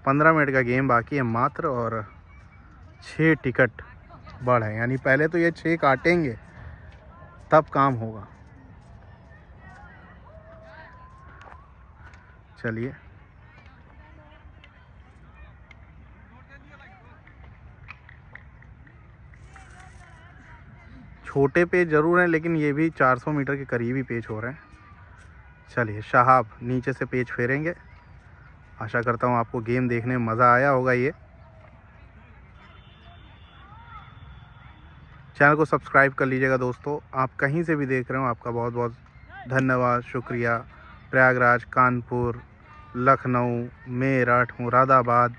15 मिनट का गेम बाकी है मात्र, और 6 टिकट बढ़ है, यानी पहले तो ये 6 काटेंगे तब काम होगा। चलिए छोटे पेज ज़रूर हैं, लेकिन ये भी 400 मीटर के करीब ही पेज हो रहे हैं। चलिए शहाब नीचे से पेज फेरेंगे। आशा करता हूँ आपको गेम देखने में मज़ा आया होगा। ये चैनल को सब्सक्राइब कर लीजिएगा दोस्तों। आप कहीं से भी देख रहे हो, आपका बहुत बहुत धन्यवाद, शुक्रिया। प्रयागराज, कानपुर, लखनऊ, मेरठ, मुरादाबाद,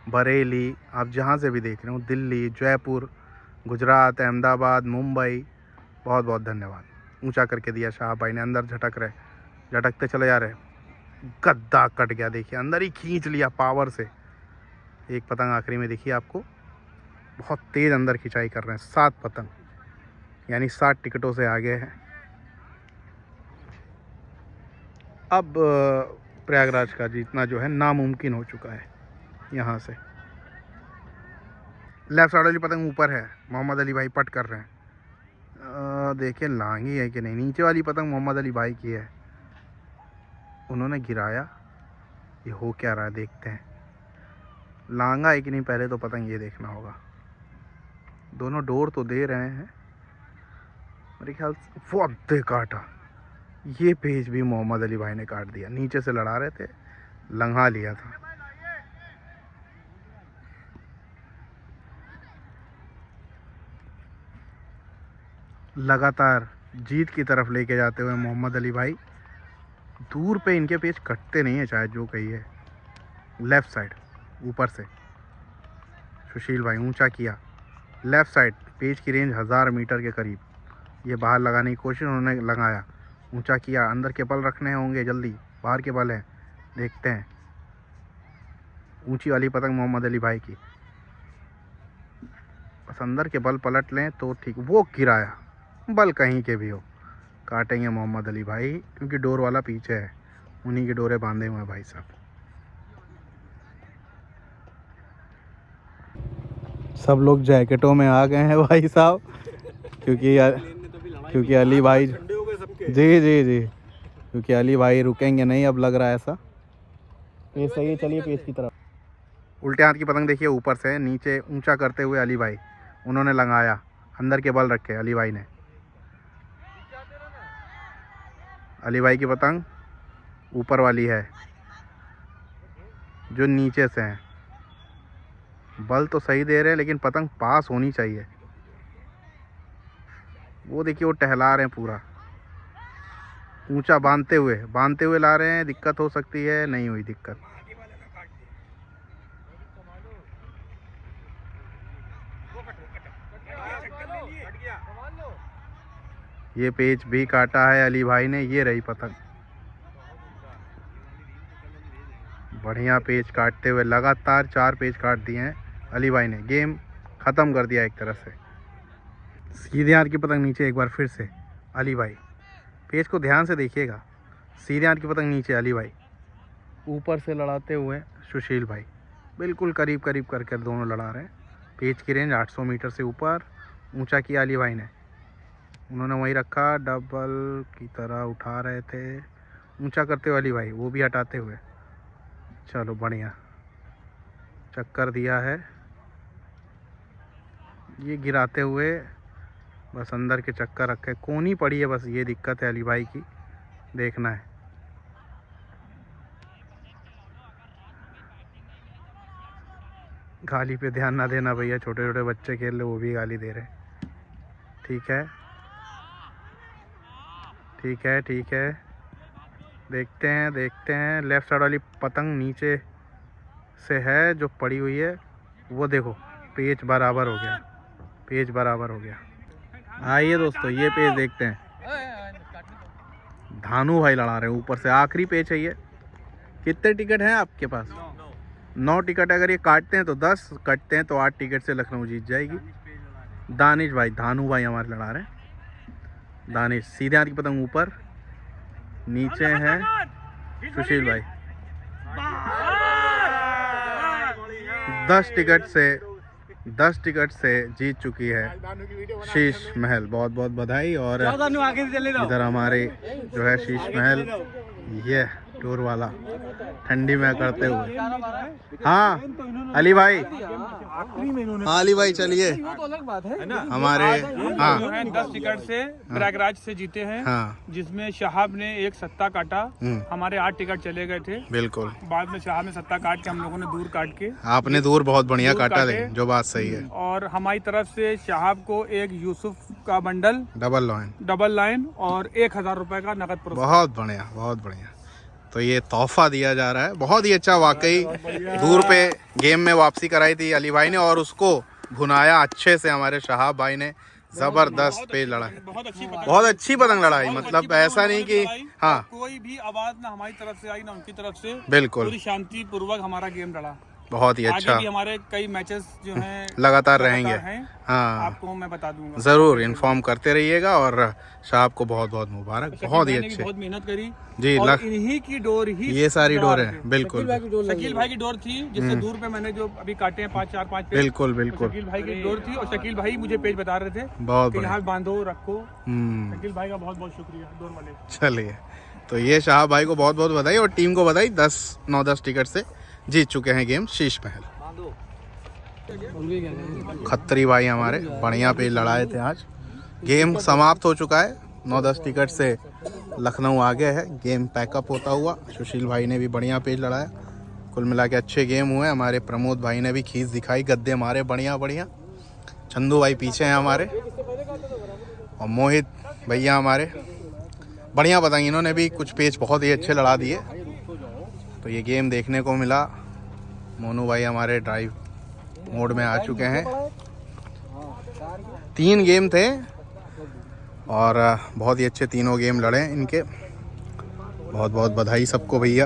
बरेली, आप जहाँ से भी देख रहे हो, दिल्ली, जयपुर, गुजरात, अहमदाबाद, मुंबई, बहुत बहुत धन्यवाद। ऊंचा करके दिया शाह भाई ने, अंदर झटक रहे, झटकते चले जा रहे, गद्दा कट गया। देखिए अंदर ही खींच लिया पावर से। एक पतंग आखिरी में देखिए आपको, बहुत तेज़ अंदर खिंचाई कर रहे हैं। 7 पतंग, यानी 60 टिकटों से आगे है। अब प्रयागराज का जीतना जो है नामुमकिन हो चुका है। यहाँ से लेफ्ट साइड वाली पतंग ऊपर है, मोहम्मद अली भाई पट कर रहे हैं। देखिए लांगी है कि नहीं। नीचे वाली पतंग मोहम्मद अली भाई की है, उन्होंने गिराया। ये हो क्या रहा है देखते हैं, लांगा है कि नहीं पहले तो पतंग ये देखना होगा। दोनों डोर तो दे रहे हैं मेरे ख्याल से। वो अद्दे काटा, ये पेज भी मोहम्मद अली भाई ने काट दिया। नीचे से लड़ा रहे थे, लंघा लिया था। लगातार जीत की तरफ लेके जाते हुए मोहम्मद अली भाई। दूर पे इनके पेज कटते नहीं है, चाहे जो कहिए। लेफ़्ट साइड ऊपर से सुशील भाई ऊंचा किया। लेफ़्ट साइड पेज की रेंज 1000 मीटर के करीब। ये बाहर लगाने की कोशिश, उन्होंने लगाया, ऊंचा किया। अंदर के बल रखने होंगे जल्दी, बाहर के बल हैं, देखते हैं। ऊंची वाली पतंग मोहम्मद अली भाई की, बस अंदर के बल पलट लें तो ठीक। वो गिराया, बल कहीं के भी हो काटेंगे मोहम्मद अली भाई, क्योंकि डोर वाला पीछे है, उन्हीं के डोरे बांधे हुए हैं भाई साहब। सब लोग जैकेटों में आ गए हैं भाई साहब, क्योंकि अली भाई जी क्योंकि अली भाई रुकेंगे नहीं, अब लग रहा है ऐसा। ये सही है, चलिए पेज की तरफ। उल्टे हाथ की पतंग देखिए, ऊपर से नीचे ऊंचा करते हुए अली भाई उन्होंने लगाया, अंदर के बल रखे अली भाई ने। अली भाई की पतंग ऊपर वाली है, जो नीचे से है। बल तो सही दे रहे हैं लेकिन पतंग पास होनी चाहिए। वो देखिए वो टहला रहे हैं, पूरा ऊंचा बांधते हुए ला रहे हैं। दिक्कत हो सकती है, नहीं हुई दिक्कत। ये पेच भी काटा है अली भाई ने, ये रही पतंग। बढ़िया पेच काटते हुए, लगातार 4 पेच काट दिए हैं अली भाई ने। गेम ख़त्म कर दिया एक तरह से। सीधे हाथ की पतंग नीचे एक बार फिर से अली भाई। पेच को ध्यान से देखिएगा। सीधे हाथ की पतंग नीचे अली भाई, ऊपर से लड़ाते हुए सुशील भाई। बिल्कुल करीब करीब करके दोनों लड़ा रहे हैं। पेच की रेंज 800 मीटर से ऊपर ऊंचा किया अली भाई ने। उन्होंने वहीं रखा, डबल की तरह उठा रहे थे, ऊंचा करते हुए अली भाई, वो भी हटाते हुए। चलो बढ़िया चक्कर दिया है। ये गिराते हुए बस अंदर के चक्कर रखे, कोनी पड़ी है, बस ये दिक्कत है अली भाई की, देखना है। गाली पे ध्यान ना देना भैया, छोटे छोटे बच्चे खेल रहे, वो भी गाली दे रहे। ठीक है ठीक है ठीक है, देखते हैं। लेफ्ट साइड वाली पतंग नीचे से है जो पड़ी हुई है, वो देखो पेच बराबर हो गया, पेच बराबर हो गया। आइए दोस्तों, ये पेच देखते हैं। धानु भाई लड़ा रहे हैं ऊपर से, आखिरी पेच है ये। कितने टिकट हैं आपके पास? 9 टिकट। अगर ये काटते हैं तो 10, कटते हैं तो 8 टिकट से लखनऊ जीत जाएगी। दानिश भाई, धानु भाई हमारे लड़ा रहे हैं। दानिश सीधे हाथ की पतंग ऊपर, नीचे है सुशील भाई। 10 टिकट से जीत चुकी है शीश महल। बहुत बहुत बधाई। और इधर हमारे जो है शीश महल, ये टूर वाला ठंडी में करते हुए। हाँ अली भाई, हाँ अली भाई चलिए। हमारे हाँ 10 टिकट से प्रयागराज से जीते हैं। हाँ जिसमें शहाब ने एक सत्ता काटा, हमारे 8 टिकट चले गए थे। बिल्कुल, बाद में शहाब ने सत्ता काट के हम लोगों ने दूर काट के, आपने दूर बहुत बढ़िया दूर काटा, काटे। लेकिन जो बात सही है। और हमारी तरफ से शहाब को एक यूसुफ का बंडल डबल लाइन और 1000 रुपए का नकद पुरस्कार। बहुत बढ़िया, बहुत बढ़िया। तो ये तोहफा दिया जा रहा है, बहुत ही अच्छा। वाकई दूर पे गेम में वापसी कराई थी अली भाई ने, और उसको भुनाया अच्छे से हमारे शहाब भाई ने। जबरदस्त पेज लड़ा है, बहुत अच्छी पतंग लड़ाई। मतलब ऐसा नहीं कि हाँ कोई भी आवाज ना हमारी तरफ से आई ना उनकी तरफ से, बिल्कुल पूरी शांति पूर्वक हमारा गेम लड़ा। बहुत ही अच्छा। आगे भी हमारे कई मैचेस जो हैं लगातार रहेंगे। हाँ आपको मैं बता दूंगा, जरूर इन्फॉर्म करते रहिएगा। और शाह को बहुत बहुत मुबारक, बहुत ही अच्छे। बहुत मेहनत करी जी। और इन्हीं की डोर ही ये सारी डोर है, बिल्कुल। शकील भाई की डोर थी, जिससे दूर पे मैंने जो अभी काटे हैं 5 पेज, बिल्कुल बिल्कुल। शकील भाई की डोर थी, और शकील भाई मुझे पेज बता रहे थे बहुत कि यहाँ बढ़िया। बांधो रखो। शकील भाई का बहुत बहुत शुक्रिया, डोर वाले। चलिए, तो ये शाह भाई को बहुत बहुत बधाई, और टीम को बधाई। 9-10 टिकट से जीत चुके हैं गेम शीश महल। खत्री भाई हमारे बढ़िया पेज लड़ाए थे आज। गेम समाप्त हो चुका है, 9-10 टिकट से लखनऊ आ गए है। गेम पैकअप होता हुआ सुशील भाई ने भी बढ़िया पेज लड़ाया। कुल मिला के अच्छे गेम हुए। हमारे प्रमोद भाई ने भी खींच दिखाई, गद्दे मारे बढ़िया बढ़िया। चंदू भाई पीछे हैं हमारे, और मोहित भैया हमारे बढ़िया बताएंगे। इन्होंने भी कुछ पेज बहुत ही अच्छे लड़ा दिए। तो ये गेम देखने को मिला। मोनू भाई हमारे ड्राइव मोड में आ चुके हैं। 3 गेम थे और बहुत ही अच्छे तीनों गेम लड़े इनके। बहुत बहुत बधाई सबको भैया।